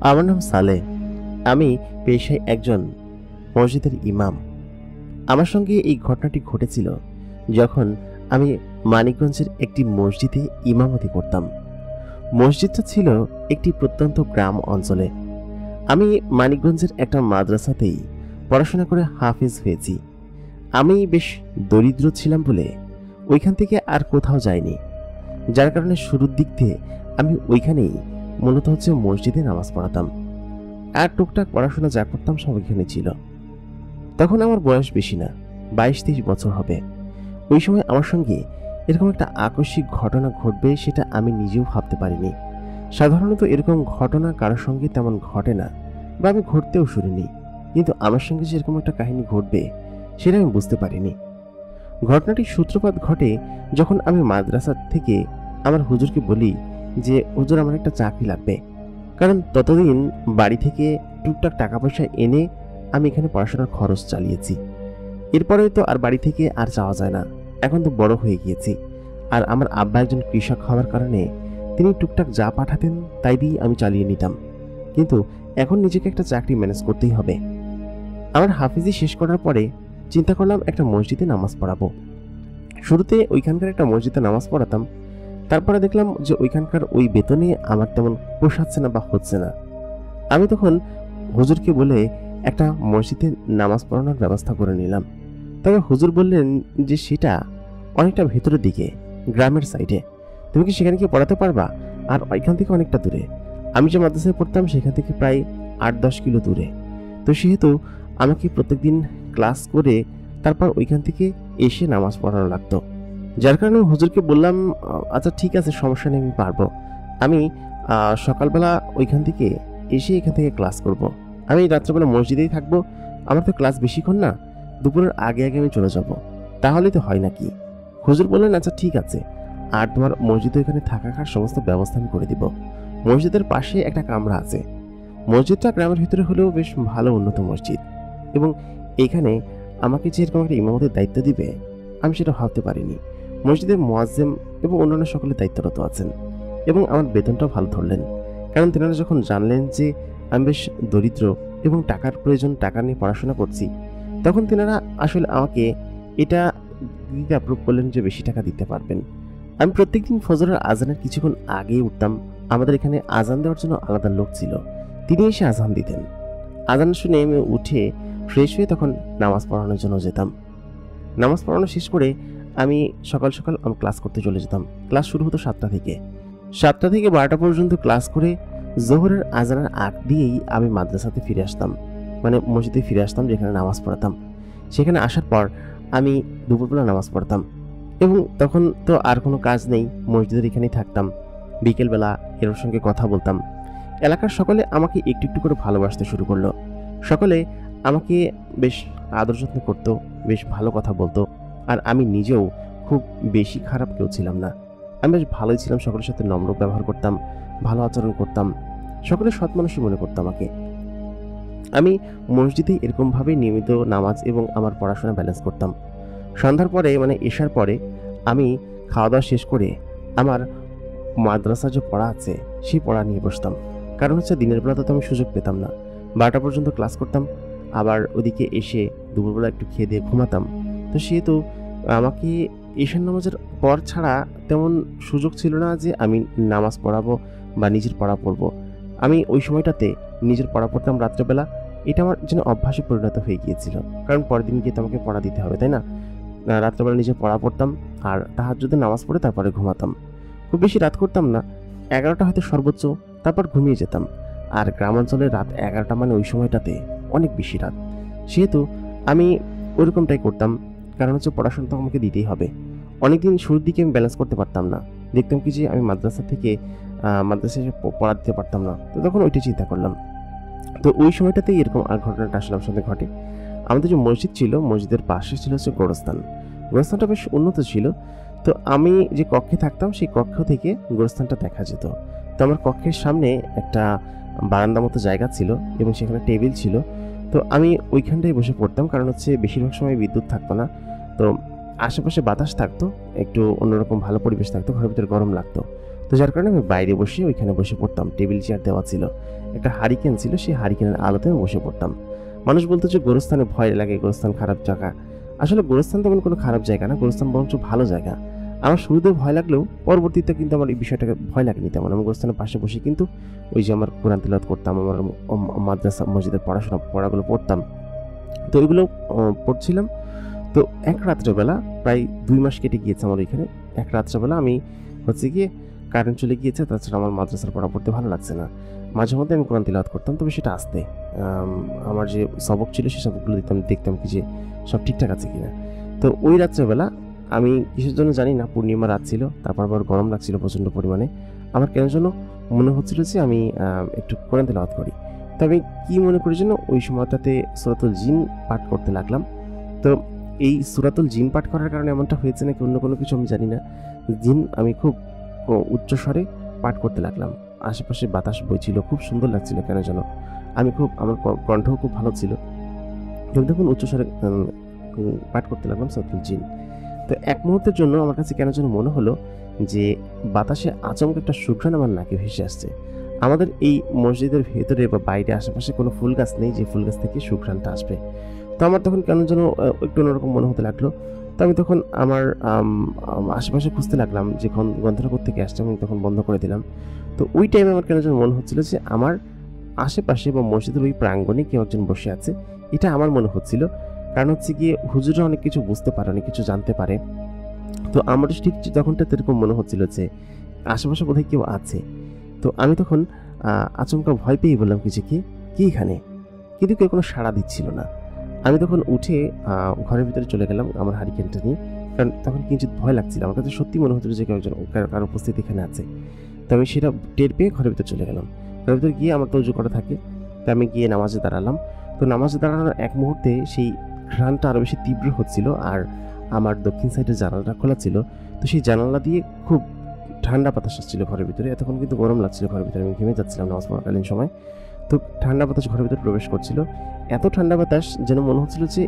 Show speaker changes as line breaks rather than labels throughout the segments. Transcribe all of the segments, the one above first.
আমার নাম সালেহ। আমি পেশায় একজন মসজিদের ইমাম। আমার সঙ্গে এই ঘটনাটি ঘটেছিল যখন আমি মানিকগঞ্জের একটি মসজিদে ইমামতি করতাম। মসজিদটা ছিল একটি প্রত্যন্ত গ্রাম অঞ্চলে। আমি মানিকগঞ্জের একটা মাদ্রাসাতেই পড়াশোনা করে হাফেজ হয়েছি। আমি বেশ দরিদ্র ছিলাম বলে ওইখান থেকে আর কোথাও যাইনি, যার কারণে শুরুর দিক থেকে আমি ওইখানেই মূলত মসজিদে নামাজ পড়াতাম, আর টুকটাক পড়াশোনা যা করতাম সব ওইখানে ছিল। তখন আমার বয়স বেশি না, 22-23 বছর হবে। ওই সময় আমার সঙ্গে এরকম একটা আকস্মিক ঘটনা ঘটবে সেটা আমি নিজেও ভাবতে পারিনি। সাধারণত এরকম ঘটনা কারোর সঙ্গে তেমন ঘটে না, বা আমি ঘটতেও শুনিনি, কিন্তু আমার সঙ্গে যে এরকম একটা কাহিনী ঘটবে সেটা আমি বুঝতে পারিনি। ঘটনাটির সূত্রপাত ঘটে যখন আমি মাদ্রাসা থেকে আমার হুজুরকে বলি যে হুজুর, আমার একটা চাকরি লাগবে, কারণ ততদিন বাড়ি থেকে টুকটাক টাকা পয়সা এনে আমি এখানে পড়াশোনার খরচ চালিয়েছি। এরপরে তো আর বাড়ি থেকে আর যাওয়া যায় না, এখন তো বড় হয়ে গিয়েছি। আর আমার আব্বা একজন কৃষক হওয়ার কারণে তিনি টুকটাক যা পাঠাতেন তাই দিয়ে আমি চালিয়ে নিতাম, কিন্তু এখন নিজেকে একটা চাকরি ম্যানেজ করতেই হবে। আমার হাফিজি শেষ করার পরে চিন্তা করলাম একটা মসজিদে নামাজ পড়াবো। শুরুতে ওইখানকার একটা মসজিদে নামাজ পড়াতাম, তারপরে দেখলাম যে ওইখানকার ওই বেতনে আমার তেমন পোষাচ্ছে না বা হচ্ছে না। আমি তখন হুজুরকে বলে একটা মসজিদে নামাজ পড়ানোর ব্যবস্থা করে নিলাম। তবে হুজুর বললেন যে সেটা অনেকটা ভেতরের দিকে, গ্রামের সাইডে, তুমি কি সেখানে গিয়ে পড়াতে পারবা? আর ওইখান থেকে অনেকটা দূরে। আমি যে মাদ্রাসায় পড়তাম সেখান থেকে প্রায় 8-10 কিলো দূরে। তো সেহেতু আমাকে প্রত্যেকদিন ক্লাস করে তারপর ওইখান থেকে এসে নামাজ পড়ানো লাগতো, যার কারণে হুজুরকে বললাম আচ্ছা ঠিক আছে, সমস্যা নেই, আমি পারবো। আমি সকালবেলা ওইখান থেকে এসে এখান থেকে ক্লাস করব। আমি রাত্রেবেলা মসজিদেই থাকবো, আমার তো ক্লাস বেশিক্ষণ না, দুপুরের আগে আগে আমি চলে যাব, তাহলেই তো হয় নাকি। হুজুর বললেন আচ্ছা ঠিক আছে, আর তোমার মসজিদে এখানে থাকা খাওয়ার সমস্ত ব্যবস্থা আমি করে দিব। মসজিদের পাশে একটা কামরা আছে। মসজিদটা গ্রামের ভিতরে হলেও বেশ ভালো উন্নত মসজিদ, এবং এখানে আমাকে যে এরকম একটা ইমামতের দায়িত্ব দিবে আমি সেটা ভাবতে পারিনি। মসজিদের মুয়াজ্জিম এবং অন্যান্য সকলে দায়িত্বরত আছেন, এবং আমার বেতনটাও ভালো ধরলেন, কারণ তেনারা যখন জানলেন যে আমি বেশ দরিদ্র এবং টাকার প্রয়োজন, টাকা নিয়ে পড়াশোনা করছি, তখন তেনারা আসলে আমাকে এটা দিতে অ্যাপ্রুভ করলেন যে বেশি টাকা দিতে পারবেন। আমি প্রত্যেকদিন ফজরের আজানের কিছুক্ষণ আগেই উঠতাম। আমাদের এখানে আজান দেওয়ার জন্য আলাদা লোক ছিল, তিনি এসে আজান দিতেন। আজান শুনে আমি উঠে ফ্রেশ হয়ে তখন নামাজ পড়ানোর জন্য যেতাম। নামাজ পড়ানো শেষ করে আমি সকাল সকাল আমি ক্লাস করতে চলে যেতাম। ক্লাস শুরু হতো 7টা থেকে 12টা পর্যন্ত ক্লাস করে জোহরের আজানের আগ দিয়েই আমি মাদ্রাসাতে ফিরে আসতাম, মানে মসজিদে ফিরে আসতাম যেখানে নামাজ পড়াতাম। সেখানে আসার পর আমি দুপুরবেলা নামাজ পড়তাম, এবং তখন তো আর কোনো কাজ নেই, মসজিদের এখানেই থাকতাম। বিকেলবেলা এর সঙ্গে কথা বলতাম। এলাকার সকলে আমাকে একটু একটু করে ভালোবাসতে শুরু করলো। সকলে আমাকে বেশ আদর যত্ন করতো, বেশ ভালো কথা বলতো, আর আমি নিজেও খুব বেশি খারাপ কেউ ছিলাম না। আমি বেশ ভালোই ছিলাম, সকলের সাথে নম্র ব্যবহার করতাম, ভালো আচরণ করতাম, সকলের সৎ মানুষই মনে করতাম আমাকে। আমি মসজিদে এরকমভাবেই নিয়মিত নামাজ এবং আমার পড়াশোনা ব্যালেন্স করতাম। সন্ধ্যার পরে মানে এশার পরে আমি খাওয়া দাওয়া শেষ করে আমার মাদ্রাসা যে পড়া আছে সেই পড়া নিয়ে বসতাম, কারণ দিনের বেলা তো আমি সুযোগ পেতাম না। 12টা পর্যন্ত ক্লাস করতাম, আবার ওদিকে এসে দুপুরবেলা একটু খেয়ে দিয়ে ঘুমাতাম। তো সেহেতু আমাকে এশার নামাজের পর ছাড়া তেমন সুযোগ ছিল না যে আমি নামাজ পড়াবো বা নিজের পড়া পড়বো। আমি ওই সময়টাতে নিজের পড়া পড়তাম রাত্রেবেলা। এটা আমার যেন অভ্যাসে পরিণত হয়ে গিয়েছিল, কারণ পরের দিন গিয়ে তো আমাকে পড়া দিতে হবে, তাই না। রাত্রেবেলা নিজের পড়া পড়তাম, আর তাহাজ্জুদে নামাজ পড়ে তারপরে ঘুমাতাম। খুব বেশি রাত করতাম না, 11টা হয়তো সর্বোচ্চ, তারপর ঘুমিয়ে যেতাম। আর গ্রামাঞ্চলে রাত 11টা মানে ওই সময়টাতে অনেক বেশি রাত, সেহেতু আমি ওইরকমটাই করতাম, কারণ পড়াশোনা তো আমাকে দিতেই হবে। অনেকদিন শুরুর দিকে আমি ব্যালেন্স করতে পারতাম না, দেখতাম কি যে আমি মাদ্রাসায় পড়া দিতে পারতাম না, তো তখন ওইটাই চিন্তা করলাম। তো ওই সময়টাতেই এরকম আর ঘটনাটা আসলে আমার সাথে ঘটে। আমাদের যে মসজিদ ছিল, মসজিদের পাশে ছিল গোরস্থান। গোরস্থানটা বেশ উন্নত ছিল, তো আমি যে কক্ষে থাকতাম সেই কক্ষ থেকে গোরস্থানটা দেখা যেত। তো আমার কক্ষের সামনে একটা বারান্দা মতো জায়গা ছিল, এবং সেখানে টেবিল ছিল। তো আমি ওইখানটায় বসে পড়তাম, কারণ বেশিরভাগ সময় বিদ্যুৎ থাকতো না, তো আশেপাশে বাতাস থাকতো, একটু অন্যরকম ভালো পরিবেশ থাকতো, ঘরের ভিতরে গরম লাগতো। তো যার কারণে আমি বাইরে বসে ওইখানে বসে পড়তাম। টেবিল চেয়ার দেওয়া ছিল, একটা হারিকেন ছিল, সেই হারিকেনের আলোতে আমি বসে পড়তাম। মানুষ বলতো যে গোরস্থানে ভয় লাগে, গোরস্থান খারাপ জায়গা। আসলে গোরস্থান তেমন কোনো খারাপ জায়গা না, গোরস্থান বরঞ্চ ভালো জায়গা। আমার শুরুতে ভয় লাগলেও পরবর্তীতে কিন্তু আমার এই বিষয়টাকে ভয় লাগেনি তেমন। আমি গোরস্থানের পাশে বসে কিন্তু ওই যে আমার কোরআন তিলাওয়াত করতাম, আমার মাদ্রাসা মসজিদের পড়াগুলো পড়তাম। তো ওইগুলো পড়ছিলাম। তো এক রাত্রেবেলা, প্রায় 2 মাস কেটে গিয়েছে আমার ওইখানে। এক রাত্রেবেলা আমি হচ্ছে গিয়ে কারেন্ট চলে গিয়েছে, তাছাড়া আমার মাদ্রাসার পড়া পড়তে ভালো লাগছে না। মাঝে মধ্যে আমি কোরআন তিলাওয়াত করতাম, তবে সেটা আস্তে। আমার যে সবক ছিল সেই সবকগুলো দেখতাম কি যে সব ঠিকঠাক আছে কিনা। তো ওই রাত্রেবেলা আমি কিসের জন্য জানি না, পূর্ণিমা রাত ছিল, তারপর আবার গরম লাগছিল প্রচণ্ড পরিমাণে। আমার কেন যেন মনে হচ্ছিল যে আমি একটু কোরআন তিলাওয়াত করি। তো আমি কী মনে করি যেন ওই সময়টাতে সূরাতুল জিন পাঠ করতে লাগলাম। তো এই সূরাতুল জিন পাঠ করার কারণে এমনটা হয়েছে নাকি অন্য কোনো কিছু আমি জানি না, জিন আমি খুব উচ্চস্বরে পাঠ করতে লাগলাম। আশেপাশে বাতাস বইছিল, খুব সুন্দর লাগছিল কেন যেন। আমার কণ্ঠও খুব ভালো ছিল। দেখুন উচ্চস্বরে পাঠ করতে লাগলাম সূরাতুল জিন। তো এক মুহূর্তের জন্য আমার কাছে কেন যেন মনে হলো যে বাতাসে আচমকা একটা সুঘ্রাণ আমার নাকে ভেসে আসছে। আমাদের এই মসজিদের ভেতরে বা বাইরে আশেপাশে কোনো ফুল গাছ নেই যে ফুল গাছ থেকে সুঘ্রাণটা আসবে। তো আমার তখন কেন যেন একটু অন্যরকম মনে হতে লাগলো। তো আমি তখন আমার আশেপাশে খুঁজতে লাগলাম যে গন্ধটা কোত্থেকে আসছে। আমি তখন বন্ধ করে দিলাম। তো ওই টাইমে আমার কেন যেন মনে হচ্ছিল যে আমার আশেপাশে বা মসজিদের ওই প্রাঙ্গণে কেউ একজন বসে আছে। এটা আমার মনে হচ্ছিল, কারণ হচ্ছে গিয়ে হুজুররা অনেক কিছু বুঝতে পারে, অনেক কিছু জানতে পারে। তো আমার ঠিক তখনটাতে এরকম মনে হচ্ছিল যে আশেপাশে বোধহয় কেউ আছে। তো আমি তখন আচমকা ভয় পেয়ে বললাম কি এখানে, কিন্তু কেউ কোনো সাড়া দিচ্ছিল না। আমি তখন উঠে ঘরের ভিতরে চলে গেলাম আমার হারিকেনটা নিয়ে, কারণ তখন কিঞ্চিত ভয় লাগছিল। আমার কাছে সত্যি মনে হচ্ছিল যে কেউ একজন কারো উপস্থিতি এখানে আছে। তো আমি সেটা টের পেয়ে ঘরের ভিতরে চলে গেলাম। ঘরের ভিতরে গিয়ে আমার তো উজু করা থাকে, তো আমি গিয়ে নামাজে দাঁড়ালাম। তো নামাজে দাঁড়ানোর এক মুহূর্তে সেই ঘ্রাণটা আরও বেশি তীব্র হচ্ছিল, আর আমার দক্ষিণ সাইডের জানালাটা খোলা ছিল। তো সেই জানালা দিয়ে খুব ঠান্ডা বাতাস আসছিল ঘরের ভিতরে। এতক্ষণ কিন্তু গরম লাগছিল ঘরের ভিতরে, আমি ঘেমে যাচ্ছিলাম নামাজ পড়াকালীন সময়। তো ঠান্ডা বাতাস ঘরের ভিতরে প্রবেশ করছিল, এত ঠান্ডা বাতাস যেন মনে হচ্ছিল যে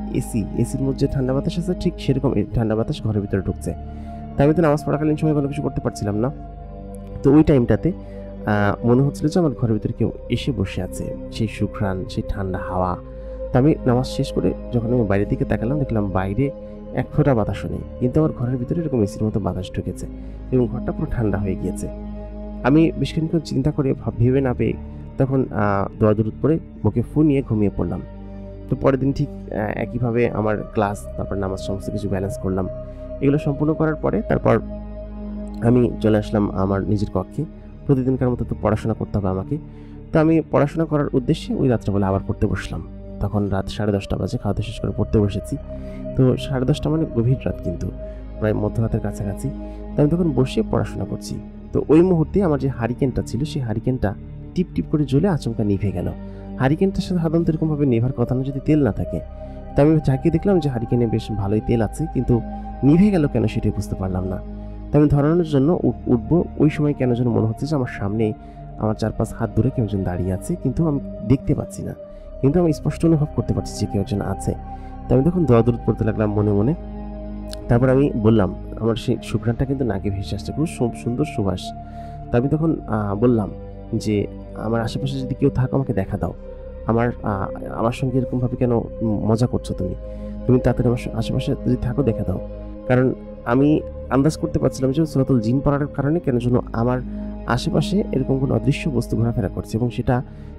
এসির মধ্যে ঠান্ডা বাতাস আছে, ঠিক সেরকম ঠান্ডা বাতাস ঘরের ভিতরে ঢুকছে। তাই আমি তো নামাজ পড়াকালীন সময় কোনো কিছু করতে পারছিলাম না। তো ওই টাইমটাতে মনে হচ্ছিল যে আমার ঘরের ভিতরে কেউ এসে বসে আছে, সেই সুঘ্রাণ, সেই ঠান্ডা হাওয়া। তো আমি নামাজ শেষ করে যখন আমি বাইরের দিকে তাকালাম, দেখলাম বাইরে এক ফোঁটা বাতাসও নেই, কিন্তু আমার ঘরের ভিতরে এরকম এসির মতো বাতাস ঢুকেছে এবং ঘরটা পুরো ঠান্ডা হয়ে গিয়েছে। আমি বেশ খানিকক্ষণ চিন্তা করে ভেবে না পেয়ে তখন দোয়া দুরুদ পড়ে মুখে ফু নিয়ে ঘুমিয়ে পড়লাম। তো পরের দিন ঠিক একইভাবে আমার ক্লাস, তারপর নামাজ সমস্ত কিছু ব্যালেন্স করলাম। এগুলো সম্পূর্ণ করার পরে তারপর আমি চলে আসলাম আমার নিজের কক্ষে। প্রতিদিনকার মতো তো পড়াশোনা করতে হবে আমাকে। তো আমি পড়াশোনা করার উদ্দেশ্যে ওই রাত্রেবেলা আবার পড়তে বসলাম। তখন রাত 10:30 বাজে, খাওয়া শেষ করে পড়তে বসেছি। তো 10:30 মানে গভীর রাত, কিন্তু প্রায় মধ্যরাতের কাছাকাছি। তো আমি তখন বসে পড়াশোনা করছি। তো ওই মুহূর্তে আমার যে হারিকেনটা ছিল, সেই হারিকেনটা টিপ টিপ করে জ্বলে আচমকা নিভে গেল। হারিকেনটার সাথে সাধারণত এরকমভাবে নেভার কথা না যদি তেল না থাকে। তো আমি ঝাঁকিয়ে দেখলাম যে হারিকেনে বেশ ভালোই তেল আছে, কিন্তু নিভে গেল কেন সেটাই বুঝতে পারলাম না। তো আমি ধরানোর জন্য উঠবো, ওই সময় কেন যেন মনে হচ্ছে যে আমার সামনে আমার 4-5 হাত দূরে কেউ একজন দাঁড়িয়ে আছে, কিন্তু আমি দেখতে পাচ্ছি না, কিন্তু আমি স্পষ্ট অনুভব করতে পারছি যে কেউ একজন আছে। তো আমি তখন দোয়া দুরুদ পড়তে লাগলাম মনে মনে। তারপর আমি বললাম, আমার সেই সুঘ্রাণটা কিন্তু নাকে ভেসে আসছে, খুব সুন্দর সুবাস। তো আমি তখন বললাম যে আমার আশেপাশে যদি কেউ থাকো আমাকে দেখা দাও। আমার সঙ্গে এরকমভাবে কেন মজা করছো তুমি তাড়াতাড়ি আমার আশেপাশে যদি থাকো দেখা দাও। কারণ আমি আন্দাজ করতে পারছিলাম যে সূরাতুল জিন পড়ার কারণে কেন যেন আমার আশেপাশে এরকম কোনো অদৃশ্য বস্তু ঘোরাফেরা করছে, এবং সেটা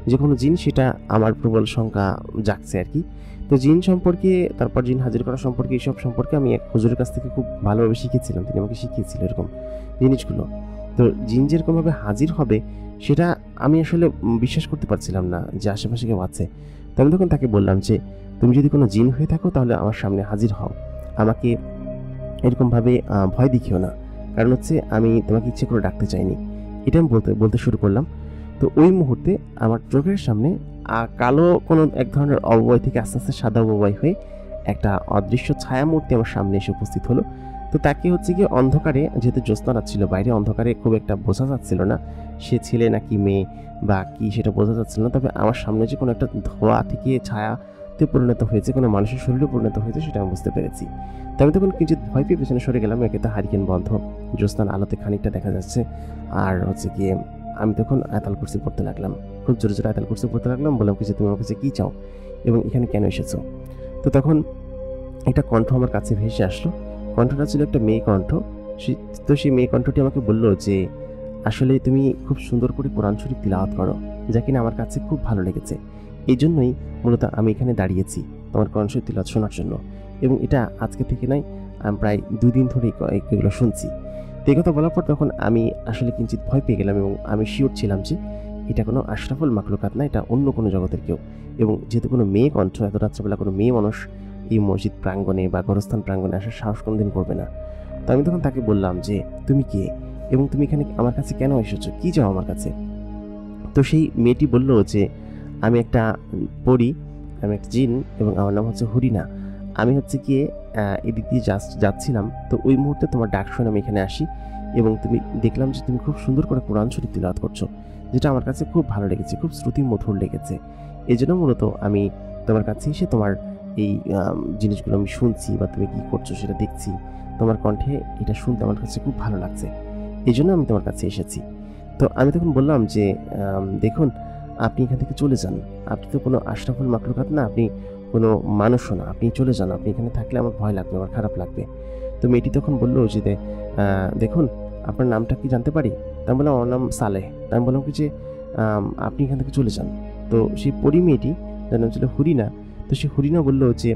যে কোনো জিন, সেটা আমার প্রবল শঙ্কা জাগছে আর কি। তো জিন সম্পর্কে, তারপর জিন হাজির করা সম্পর্কে, এইসব সম্পর্কে আমি এক হুজুরের কাছ থেকে খুব ভালোভাবে শিখেছিলাম। তিনি আমাকে শিখিয়েছিল এরকম জিনিসগুলো। তো জিন যেরকমভাবে হাজির হবে সেটা আমি আসলে বিশ্বাস করতে পারছিলাম না যে আশেপাশে কেউ আছে। তো আমি তখন তাকে বললাম যে তুমি যদি কোনো জিন হয়ে থাকো তাহলে আমার সামনে হাজির হও, আমাকে এরকমভাবে ভয় দেখিও না, কারণ হচ্ছে আমি তোমাকে ইচ্ছে করে ডাকতে চাইনি। এটা আমি বলতে শুরু করলাম। তো ওই মুহূর্তে আমার চোখের সামনে কালো কোনো এক ধরনের অবয়ব থেকে আস্তে আস্তে সাদা অবয়ব হয়ে একটা অদৃশ্য ছায়ামূর্তি আমার সামনে এসে উপস্থিত হলো। তো তাকে হচ্ছে গিয়ে অন্ধকারে, যেহেতু জ্যোৎস্না ছিল বাইরে, অন্ধকারে খুব একটা বোঝা যাচ্ছিল না সে ছেলে নাকি মেয়ে বা কি সেটা বোঝা যাচ্ছিল না। তবে আমার সামনে যে কোনো একটা ধোঁয়া থেকে ছায়া তে পরিণত হয়েছে, কোনো মানুষের শরীরে পরিণত হয়েছে, সেটা আমি বুঝতে পেরেছি। তো আমি তখন কিঞ্চিত ভয় পেয়ে পেছনে সরে গেলাম। একে তো হারিকেন বন্ধ, জ্যোৎস্নার আলোতে খানিকটা দেখা যাচ্ছে। আর হচ্ছে গিয়ে আমি তখন আয়াতুল কুরসি পড়তে লাগলাম, খুব জোরে জোরে আয়াতুল কুরসি পড়তে লাগলাম। বললাম কি যে তুমি আমার কাছে কী চাও এবং এখানে কেন এসেছো? তো তখন একটা কণ্ঠ আমার কাছে ভেসে আসলো। কণ্ঠটা ছিল একটা মেয়ে কণ্ঠ। তো সেই মেয়ে কণ্ঠটি আমাকে বলল যে আসলে তুমি খুব সুন্দর করে কোরআন শরীফ তিলাওয়াত করো, যা কিনা আমার কাছে খুব ভালো লেগেছে। এই জন্যই মূলত আমি এখানে দাঁড়িয়েছি তোমার কোরআন শরীফ তিলাওয়াত শোনার জন্য। এবং এটা আজকে থেকে নয়, আমি প্রায় 2 দিন ধরেই এগুলো শুনছি। তো এই কথা বলার পর তখন আমি আসলে কিঞ্চিত ভয় পেয়ে গেলাম এবং আমি শিওর ছিলাম যে এটা কোনো আশরাফুল মাখলুকাত না, এটা অন্য কোনো জগতের কেউ। এবং যেহেতু কোনো মেয়ে কণ্ঠ, এত রাত্রেবেলা কোনো মেয়ে মানুষ এই মসজিদ প্রাঙ্গণে বা গোরস্থান প্রাঙ্গণে আসার সাহস কোনোদিন করবে না। তো আমি তখন তাকে বললাম যে তুমি কে এবং তুমি এখানে আমার কাছে কেন এসেছো, কী চাও আমার কাছে? তো সেই মেয়েটি বলল যে আমি একটা পড়ি, আমি একটা জিন এবং আমার নাম হচ্ছে হরিণা। আমি হচ্ছে গিয়ে এদিক দিয়ে যাচ্ছিলাম, তো ওই মুহূর্তে তোমার ডাক শুনে আমি এখানে আসি এবং তুমি দেখলাম যে তুমি খুব সুন্দর করে কোরআন শরীফ তিলাওয়াত করছো, যেটা আমার কাছে খুব ভালো লেগেছে, খুব শ্রুতি মধুর লেগেছে। এই জন্য মূলত আমি তোমার কাছে এসে তোমার এই জিনিসগুলো আমি শুনছি বা তুমি কী করছো সেটা দেখছি। তোমার কণ্ঠে এটা শুনতে আমার কাছে খুব ভালো লাগছে, এই জন্য আমি তোমার কাছে এসেছি। তো আমি তখন বললাম যে দেখুন, আপনি এখান থেকে চলে যান, আপনি তো কোনো আশরাফুল মাখলুকাত না, আপনি কোনো মানুষও না, আপনি চলে যান, আপনি এখানে থাকলে আমার ভয় লাগবে, আমার খারাপ লাগবে। তো মেয়েটি তখন বললো যে দেখুন আপনার নামটা কি জানতে পারি? তা আমি বললাম আমার নাম সালেহ। তা আমি বললাম কি যে আপনি এখান থেকে চলে যান। তো সেই পরি মেয়েটি, যার নাম ছিল হরিণা, তো সেই হরিণা বললো যে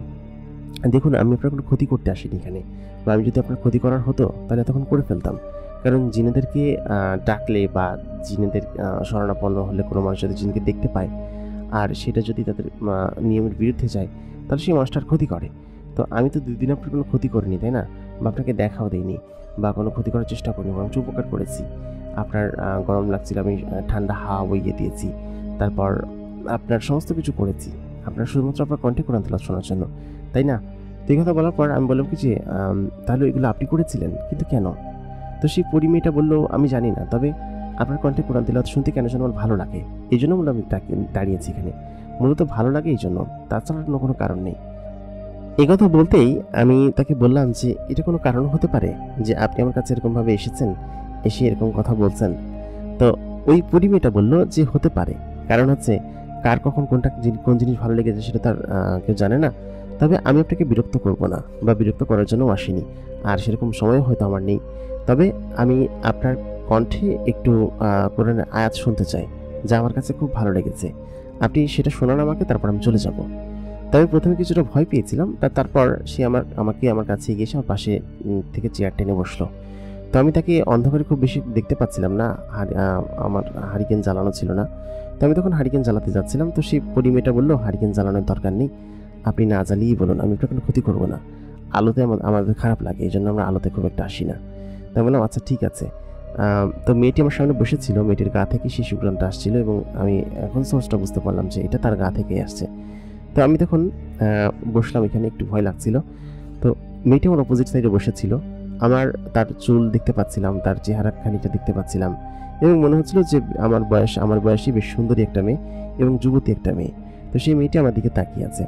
দেখুন আমি আপনার কোনো ক্ষতি করতে আসিনি এখানে, বা আমি যদি আপনার ক্ষতি করার হতো তাহলে তখন করে ফেলতাম। কারণ জিনেদেরকে ডাকলে বা জিনেদের শরণাপন্ন হলে কোনো মানুষ যদি জিনকে দেখতে পায় আর সেটা যদি তাদের নিয়মের বিরুদ্ধে যায়, তাহলে সেই মানুষটার ক্ষতি করে। তো আমি তো 2 দিন আপনার কোনো ক্ষতি করিনি, তাই না? বা আপনাকে দেখাও দিইনি বা কোনো ক্ষতি করার চেষ্টা করিনি, বরঞ্চ উপকার করেছি। আপনার গরম লাগছিল, আমি ঠান্ডা হাওয়া বইয়ে দিয়েছি, তারপর আপনার সমস্ত কিছু করেছি আপনার শুধুমাত্র আপনার কণ্ঠে কোরআন তেলাওয়াত শোনার জন্য, তাই না? তো এই কথা বলার পর আমি বললাম কি যে তাহলে এগুলো আপনি করেছিলেন, কিন্তু কেন? তো সেই পরি মেয়েটা বললো আমি জানি না, তবে আপনার কণ্ঠে কোরআন তেলাওয়াত শুনতে কেন যেন আমার ভালো লাগে, এই জন্য মূলত আমি দাঁড়িয়েছি এখানে, মূলত ভালো লাগে এই জন্য, তাছাড়া অন্য কোনো কারণ নেই। এই কথা বলতেই আমি তাকে বললাম যে এটা কোনো কারণ হতে পারে যে আপনি আমার কাছে এরকমভাবে এসেছেন, এসে এরকম কথা বলছেন? তো ওই পরি মেয়েটা বললো যে হতে পারে, কারণ হচ্ছে কার কখন কোন জিনিস ভালো লেগেছে সেটা তার কেউ জানে না। তবে আমি আপনাকে বিরক্ত করব না বা বিরক্ত করার জন্য আসিনি, আর সেরকম সময় হয়তো আমার নেই। তবে আমি আপনার কণ্ঠে একটু কোরআনের আয়াত শুনতে চাই, যা আমার কাছে খুব ভালো লেগেছে। আপনি সেটা শোনান আমাকে, তারপর আমি চলে যাব। তবে প্রথমে কিছুটা ভয় পেয়েছিলাম, তারপর সে আমাকে আমার কাছে এগিয়ে এসে আমার পাশে থেকে চেয়ার টেনে বসলো। তো আমি তাকে অন্ধকারে খুব বেশি দেখতে পাচ্ছিলাম না, আমার হারিকেন জ্বালানো ছিল না। তো আমি তখন হারিকেন জ্বালাতে যাচ্ছিলাম, তো সেই পরি মেয়েটা বললো হারিকেন জ্বালানোর দরকার নেই, আপনি না জ্বালিয়েই বলুন, আমি আপনার কোনো ক্ষতি করবো না। আলোতে আমাদের খারাপ লাগে, এই জন্য আমরা আলোতে খুব একটা আসি না। তাই বললাম আচ্ছা ঠিক আছে। তো মেয়েটি আমার সামনে বসেছিল, মেয়েটির গা থেকে সেই সুঘ্রাণটা আসছিল এবং আমি এখন সোর্সটা বুঝতে পারলাম যে এটা তার গা থেকে আসছে। তো আমি তখন বসলাম, এখানে একটু ভয় লাগছিল। তো মেয়েটি আমার অপোজিট সাইডে বসেছিল, তার চুল দেখতে পাচ্ছিলাম, তার চেহারা খানিকটা দেখতে পাচ্ছিলাম এবং মনে হচ্ছিল যে আমার বয়সী বেশ সুন্দরী একটা মেয়ে এবং যুবতী একটা মেয়ে। তো সেই মেয়েটি আমার দিকে তাকিয়ে আছে।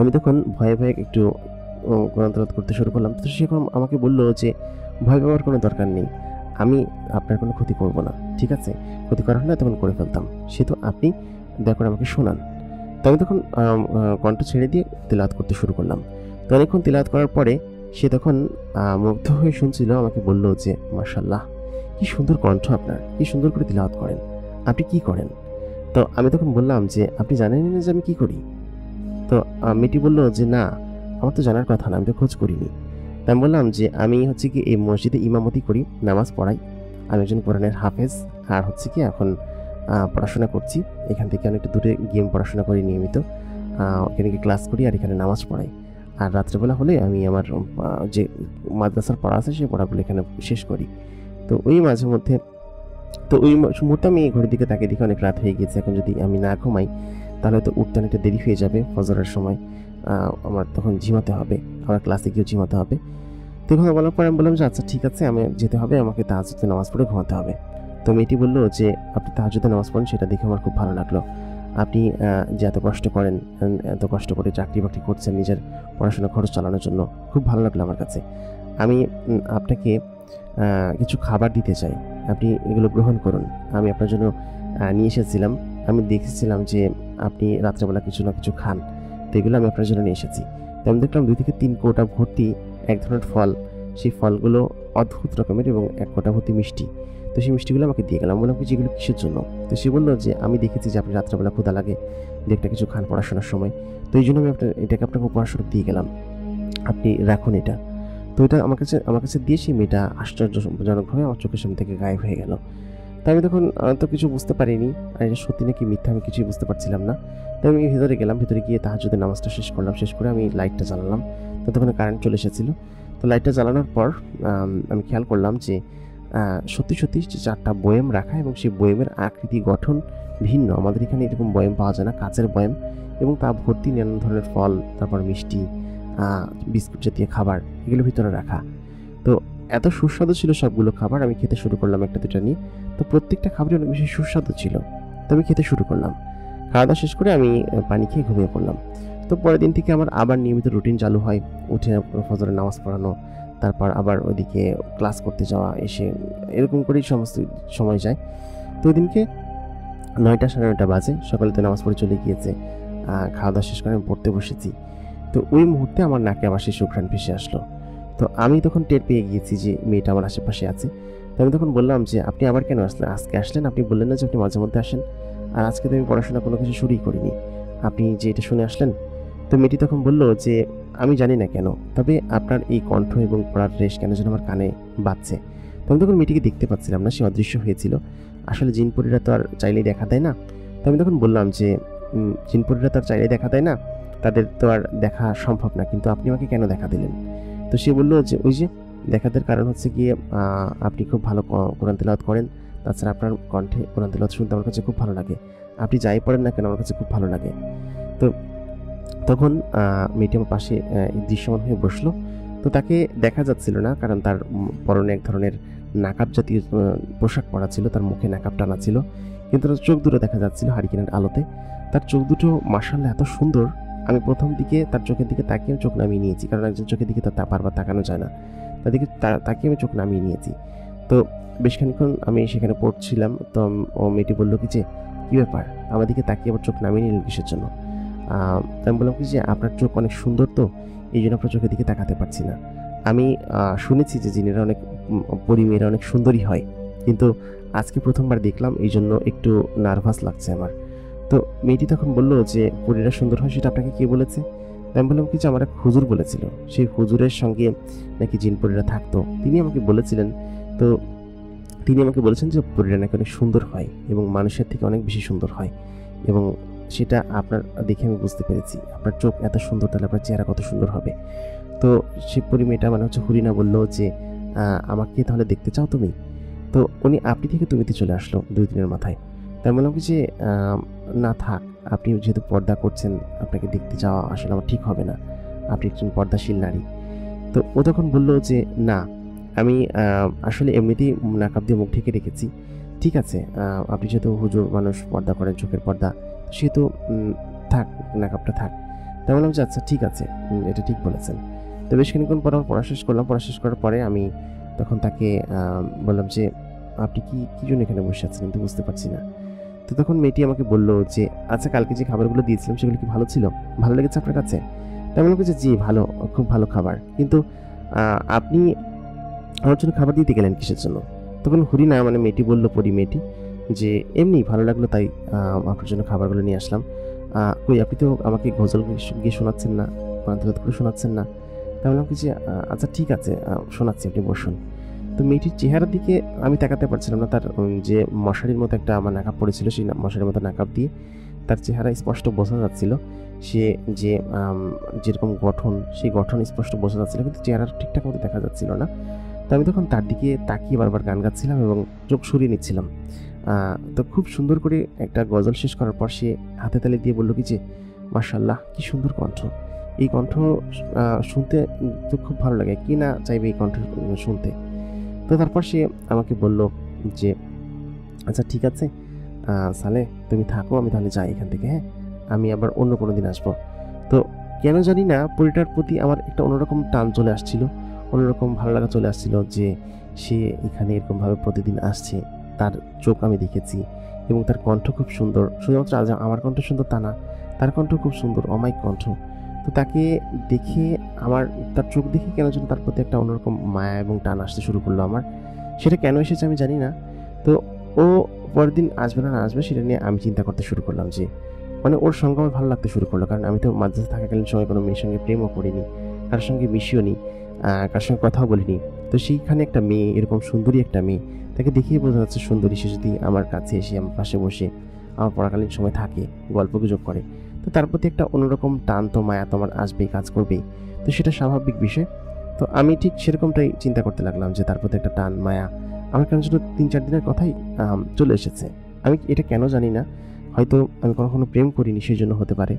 আমি তখন ভয়ে ভয়ে একটু কোরআন তেলাওয়াত করতে শুরু করলাম। তো সে আমাকে বললো যে ভয় পাওয়ার কোনো দরকার নেই, আমি আপনার কোনো ক্ষতি করব না, ঠিক আছে? ক্ষতি করা হলে তখন করে ফেলতাম, সে তো আপনি দয়া করে আমাকে শোনান। তো আমি তখন কণ্ঠ ছেড়ে দিয়ে তেলাওয়াত করতে শুরু করলাম। তো অনেকক্ষণ তেলাওয়াত করার পরে সে তখন মুগ্ধ হয়ে শুনছিল, আমাকে বলল যে মাশাআল্লাহ, কি সুন্দর কণ্ঠ আপনার, কি সুন্দর করে তেলাওয়াত করেন, আপনি কি করেন? তো আমি তখন বললাম যে আপনি জানেন না যে আমি কি করি? তো মেয়েটি বলল যে না, আমার তো জানার কথা না, আমি তো খোঁজ করিনি। তা আমি বললাম যে আমি হচ্ছে কি এই মসজিদে ইমামতি করি, নামাজ পড়াই, আমি একজন কোরআনের হাফেজ, আর হচ্ছে কি এখন পড়াশোনা করছি। এখান থেকে অনেকটা দূরে গিয়ে পড়াশোনা করি নিয়মিত, এখানে গিয়ে ক্লাস করি আর এখানে নামাজ পড়াই। আর রাত্রেবেলা হলে আমি আমার যে মাদ্রাসার পড়া আছে সেই পড়াগুলো এখানে শেষ করি। তো ওই মাঝে মধ্যে ওই মুহূর্তে আমি ঘড়ির দিকে তাকিয়ে দেখি অনেক রাত হয়ে গেছে, এখন যদি আমি না ঘুমাই তাহলে তো উঠতে অনেকটা দেরি হয়ে যাবে, ফজরের সময় আমার তখন ঝিমাতে হবে, আমার ক্লাসে গিয়েও ঝিমাতে হবে। তো কথা বলার পর আমি বললাম যে আচ্ছা ঠিক আছে, আমি যেতে হবে, আমাকে তাহাজ্জুদে নামাজ পড়ে ঘুমাতে হবে। তো মেয়েটি বললো যে আপনি তাহাজ্জুদে নামাজ পড়েন, সেটা দেখে আমার খুব ভালো লাগলো। আপনি যে এত কষ্ট করেন, এত কষ্ট করে চাকরি বাকরি করছেন নিজের পড়াশোনার খরচ চালানোর জন্য, খুব ভালো লাগলো আমার কাছে। আমি আপনাকে কিছু খাবার দিতে চাই, আপনি এগুলো গ্রহণ করুন। আমি আপনার জন্য নিয়ে এসেছিলাম। আমি দেখেছিলাম যে আপনি রাত্রেবেলা কিছু না কিছু খান, তো এগুলো আমি আপনার জন্য নিয়ে এসেছি। তো আমি দেখলাম 2 থেকে 3 কৌটা ভর্তি এক ধরনের ফল। সেই ফলগুলো অদ্ভুত রকমের এবং 1 কৌটা ভর্তি মিষ্টি। তো সেই মিষ্টিগুলো আমাকে দিয়ে গেলাম। বললাম যে এগুলো কিসের জন্য? তো সে বলল যে আমি দেখেছি যে আপনি রাত্রেবেলা ক্ষুধা লাগে, 2 একটা কিছু খান পড়াশোনার সময়, তো এই জন্য আমি এটাকে আপনাকে উপহারস্বরূপ দিয়ে গেলাম, আপনি রাখুন এটা। তো এটা আমার কাছে দিয়ে সেই মেয়েটা আশ্চর্যজনকভাবে আমার চোখের সামনে থেকে গায়েব হয়ে গেল। তো আমি তখন তো কিছু বুঝতে পারিনি, আর এটা সত্যি নাকি মিথ্যা আমি কিছুই বুঝতে পারছিলাম না। তো আমি ভিতরে গেলাম, ভিতরে গিয়ে তাহাজ্জুদের নামাজটা শেষ করলাম। শেষ করে আমি লাইটটা জ্বালালাম। ততক্ষণে কারেন্ট চলে এসেছিল। তো লাইটটা জ্বালানোর পর আমি খেয়াল করলাম যে সত্যি যে 4টা বয়েম রাখা এবং সেই বয়েমের আকৃতি গঠন ভিন্ন। আমাদের এখানে এরকম বয়েম পাওয়া যায় না, কাঁচের বয়েম, এবং তা ভর্তি নানান ধরনের ফল, তারপর মিষ্টি, বিস্কুট জাতীয় খাবার এগুলো ভিতরে রাখা। তো এত সুস্বাদু ছিল সবগুলো খাবার। আমি খেতে শুরু করলাম 1টা 2টা নিয়ে। তো প্রত্যেকটা খাবারই অনেক বেশি সুস্বাদু ছিল। তো আমি খেতে শুরু করলাম। খাওয়া দাওয়া শেষ করে আমি পানি খেয়ে ঘুমিয়ে পড়লাম। তো পরের দিন থেকে আমার আবার নিয়মিত রুটিন চালু হয়। উঠে ফজরের নামাজ পড়ানো, তারপর আবার ওইদিকে ক্লাস করতে যাওয়া, এসে এরকম করেই সমস্ত সময় যায়। তো ওই দিনকে 9টা 9:30 বাজে, সকালে তো নামাজ পড়ে চলে গিয়েছে। খাওয়া দাওয়া শেষ করে আমি পড়তে বসেছি। তো ওই মুহূর্তে আমার নাকে আবার সেই সুঘ্রাণ ভেসে আসলো। তো আমি তখন টের পেয়ে গিয়েছি যে মেয়েটা আমার আশেপাশে আছে। তো আমি তখন বললাম যে আপনি আবার কেন আসলেন? আজকে আসলেন, আপনি বললেন না যে আপনি মাঝে মধ্যে আসেন? আর আজকে তো আমি পড়াশোনা কোনো কিছু শুরুই করিনি, আপনি যে এটা শুনে আসলেন? তো মেয়েটি তখন বলল যে আমি জানি না কেন, তবে আপনার এই কণ্ঠ এবং পড়ার রেশ কেন যেন আমার কানে বাজছে। তো আমি তখন মেয়েটিকে দেখতে পাচ্ছিলাম না, সে অদৃশ্য হয়েছিল। আসলে জিনপরীরা তো আর চাইলেই দেখা দেয় না। তো আমি তখন বললাম যে জিনপরীরা তো আর চাইলেই দেখা দেয় না, তাদের তো আর দেখা সম্ভব না, কিন্তু আপনি আমাকে কেন দেখা দিলেন? তো সে বলল যে ওই যে দেখাদের কারণ হচ্ছে গিয়ে আপনি খুব ভালো কোরআন তেলাওয়াত করেন, তাছাড়া আপনার কণ্ঠে কোরআন তেলাওয়াত শুনতে আমার কাছে খুব ভালো লাগে, আপনি যাই পড়েন না কেন আমার কাছে খুব ভালো লাগে। তো তখন মেয়েটি আমার পাশে দৃশ্যমান হয়ে বসলো। তো তাকে দেখা যাচ্ছিল না, কারণ তার পরনে এক ধরনের নাকাব জাতীয় পোশাক পরা ছিল, তার মুখে নাকাব টানা ছিল, কিন্তু তার চোখ দুটো দেখা যাচ্ছিল হারিকেনের আলোতে। তার চোখ দুটো মাশাআল্লাহ এত সুন্দর, আমি প্রথম দিকে তার চোখের দিকে তাকিয়ে চোখ নামিয়ে নিয়েছি, কারণ একজন চোখের দিকে তার বারবার তাকানো যায় না। তাদেরকে তাকিয়ে আমি চোখ নামিয়ে নিয়েছি। তো বেশ খানিকক্ষণ আমি সেখানে পড়ছিলাম। তো ও মেয়েটি বললো কি যে কী ব্যাপার, আমার দিকে তাকিয়ে আবার চোখ নামিয়ে নিলেন কিসের জন্য? আমি বললাম কি যে আপনার চোখ অনেক সুন্দর, তো এই জন্য আপনার চোখের দিকে তাকাতে পারছি না। আমি শুনেছি যে জিনেরা অনেক পরী মেয়েরা অনেক সুন্দরী হয়, কিন্তু আজকে প্রথমবার দেখলাম, এই জন্য একটু নার্ভাস লাগছে আমার। তো মেয়েটি তখন বলল যে পরীরা সুন্দর হয় সেটা আপনাকে কে বলেছে? আমি বললাম কি যে আমার এক হুজুর বলেছিল, সেই হুজুরের সঙ্গে নাকি জিন পরীরা থাকতো, তিনি আমাকে বলেছিলেন। তো তিনি আমাকে বলেছেন যে পরীরা নাকি অনেক সুন্দর হয় এবং মানুষের থেকে অনেক বেশি সুন্দর হয়, এবং সেটা আপনার দেখে আমি বুঝতে পেরেছি। আপনার চোখ এত সুন্দর, তাহলে আপনার চেহারা কত সুন্দর হবে। তো সেই পরী মেয়েটা মানে হচ্ছে হরিণা বলল যে আমাকে তাহলে দেখতে চাও তুমি? তো উনি আপনি থেকে তুমিতে চলে আসলো 2 দিনের মাথায়। তাই বললাম কি যে না থাক, আপনি যেহেতু পর্দা করছেন, আপনাকে দেখতে যাওয়া আসলে আমার ঠিক হবে না, আপনি একজন পর্দাশীল নারী। তো ও তখন বলল যে না, আমি আসলে এমনিতেই নাকাব দিয়ে মুখ ঢেকে রেখেছি। ঠিক আছে, আপনি যেহেতু হুজুর মানুষ, পর্দা করেন, চোখের পর্দা, সেহেতু থাক, নাকাবটা থাক। তাই বললাম যে আচ্ছা ঠিক আছে, এটা ঠিক বলেছেন। তো বেশ খানিকক্ষণ পর আমার পড়া শেষ করলাম। পড়া শেষ করার পরে আমি তখন তাকে বললাম যে আপনি কী জন্য এখানে বসে আছেন, আমি তো বুঝতে পারছি না। তো তখন মেয়েটি আমাকে বলল যে আচ্ছা, কালকে যে খাবারগুলো দিয়েছিলাম সেগুলো কি ভালো ছিল? ভালো লেগেছে আপনার কাছে? তাই বললাম যে জি ভালো, খুব ভালো খাবার, কিন্তু আপনি আমার জন্য খাবার দিতে গেলেন কিসের জন্য? তখন হরিণা মানে মেয়েটি বলল, পরী মেয়েটি, যে এমনি ভালো লাগলো তাই আপনার জন্য খাবারগুলো নিয়ে আসলাম। কই আপনি তো আমাকে গজল গিয়ে শোনাচ্ছেন না, কোরআন তেলাওয়াত করে শোনাচ্ছেন না। তাই বললাম কি যে আচ্ছা ঠিক আছে, শোনাচ্ছি, আপনি বসুন। তো মেয়েটির চেহারার দিকে আমি তাকাতে পারছিলাম না, তার যে মশারির মতো একটা আমার নাকাব পড়েছিল, সেই মশারির মতো নাকাব দিয়ে তার চেহারা স্পষ্ট বোঝা যাচ্ছিল। সে যে যেরকম গঠন, সেই গঠন স্পষ্ট বোঝা যাচ্ছিল, কিন্তু চেহারা ঠিকঠাক মতো দেখা যাচ্ছিল না। তো আমি তখন তার দিকে তাকিয়ে বারবার গান গাচ্ছিলাম এবং চোখ সরিয়ে নিচ্ছিলাম। তো খুব সুন্দর করে একটা গজল শেষ করার পর সে হাতে তালি দিয়ে বলল কি যে মাশাআল্লাহ, কি সুন্দর কণ্ঠ, এই কণ্ঠ শুনতে তো খুব ভালো লাগে, কি না চাইবে এই কণ্ঠ শুনতে। তো তারপর সে আমাকে বলল যে আচ্ছা ঠিক আছে, সালে তুমি থাকো, আমি তাহলে যাই এখান থেকে, হ্যাঁ, আমি আবার অন্য কোনো দিন আসবো। তো কেন জানি না পরিটার প্রতি আমার একটা অন্যরকম টান চলে আসছিল, অন্যরকম ভালো লাগা চলে আসছিল যে সে এখানে এরকমভাবে প্রতিদিন আসছে। তার চোখ আমি দেখেছি এবং তার কণ্ঠ খুব সুন্দর। শুধুমাত্র আজ আমার কণ্ঠ সুন্দর তা না, তার কণ্ঠ খুব সুন্দর, অমায়িক কণ্ঠ। তো তাকে দেখে আমার, তার চোখ দেখে কেন যেন তার প্রতি একটা অন্যরকম মায়া এবং টান আসতে শুরু করলো আমার। সেটা কেন এসেছে আমি জানি না। তো ও পরের দিন আসবে না আসবে সেটা নিয়ে আমি চিন্তা করতে শুরু করলাম যে মানে ওর সঙ্গে আমার ভালো লাগতে শুরু করলো। কারণ আমি তো মাদ্রাসা থাকাকালীন সময় কোনো মেয়ের সঙ্গে প্রেমও করিনি, কারোর সঙ্গে মিশিও নি, কারোর সঙ্গে কথাও বলিনি। তো সেইখানে একটা মেয়ে, এরকম সুন্দরী একটা মেয়ে, তাকে দেখেই বোঝা যাচ্ছে সুন্দরী, সে যদি আমার কাছে এসে আমার পাশে বসে আমার পড়াকালীন সময় থাকে, গল্পগুজব করে, তো তার প্রতি একটা অন্যরকম টান তো মায়া তো আমার আসবেই, কাজ করবেই। তো সেটা স্বাভাবিক বিষয়। তো আমি ঠিক সেরকমটাই চিন্তা করতে লাগলাম যে তার প্রতি একটা টান মায়া আমার কেন যেন 3-4 দিনের কথাই চলে এসেছে। আমি এটা কেন জানি না, হয়তো আমি কখনো প্রেম করিনি সেই জন্য হতে পারে।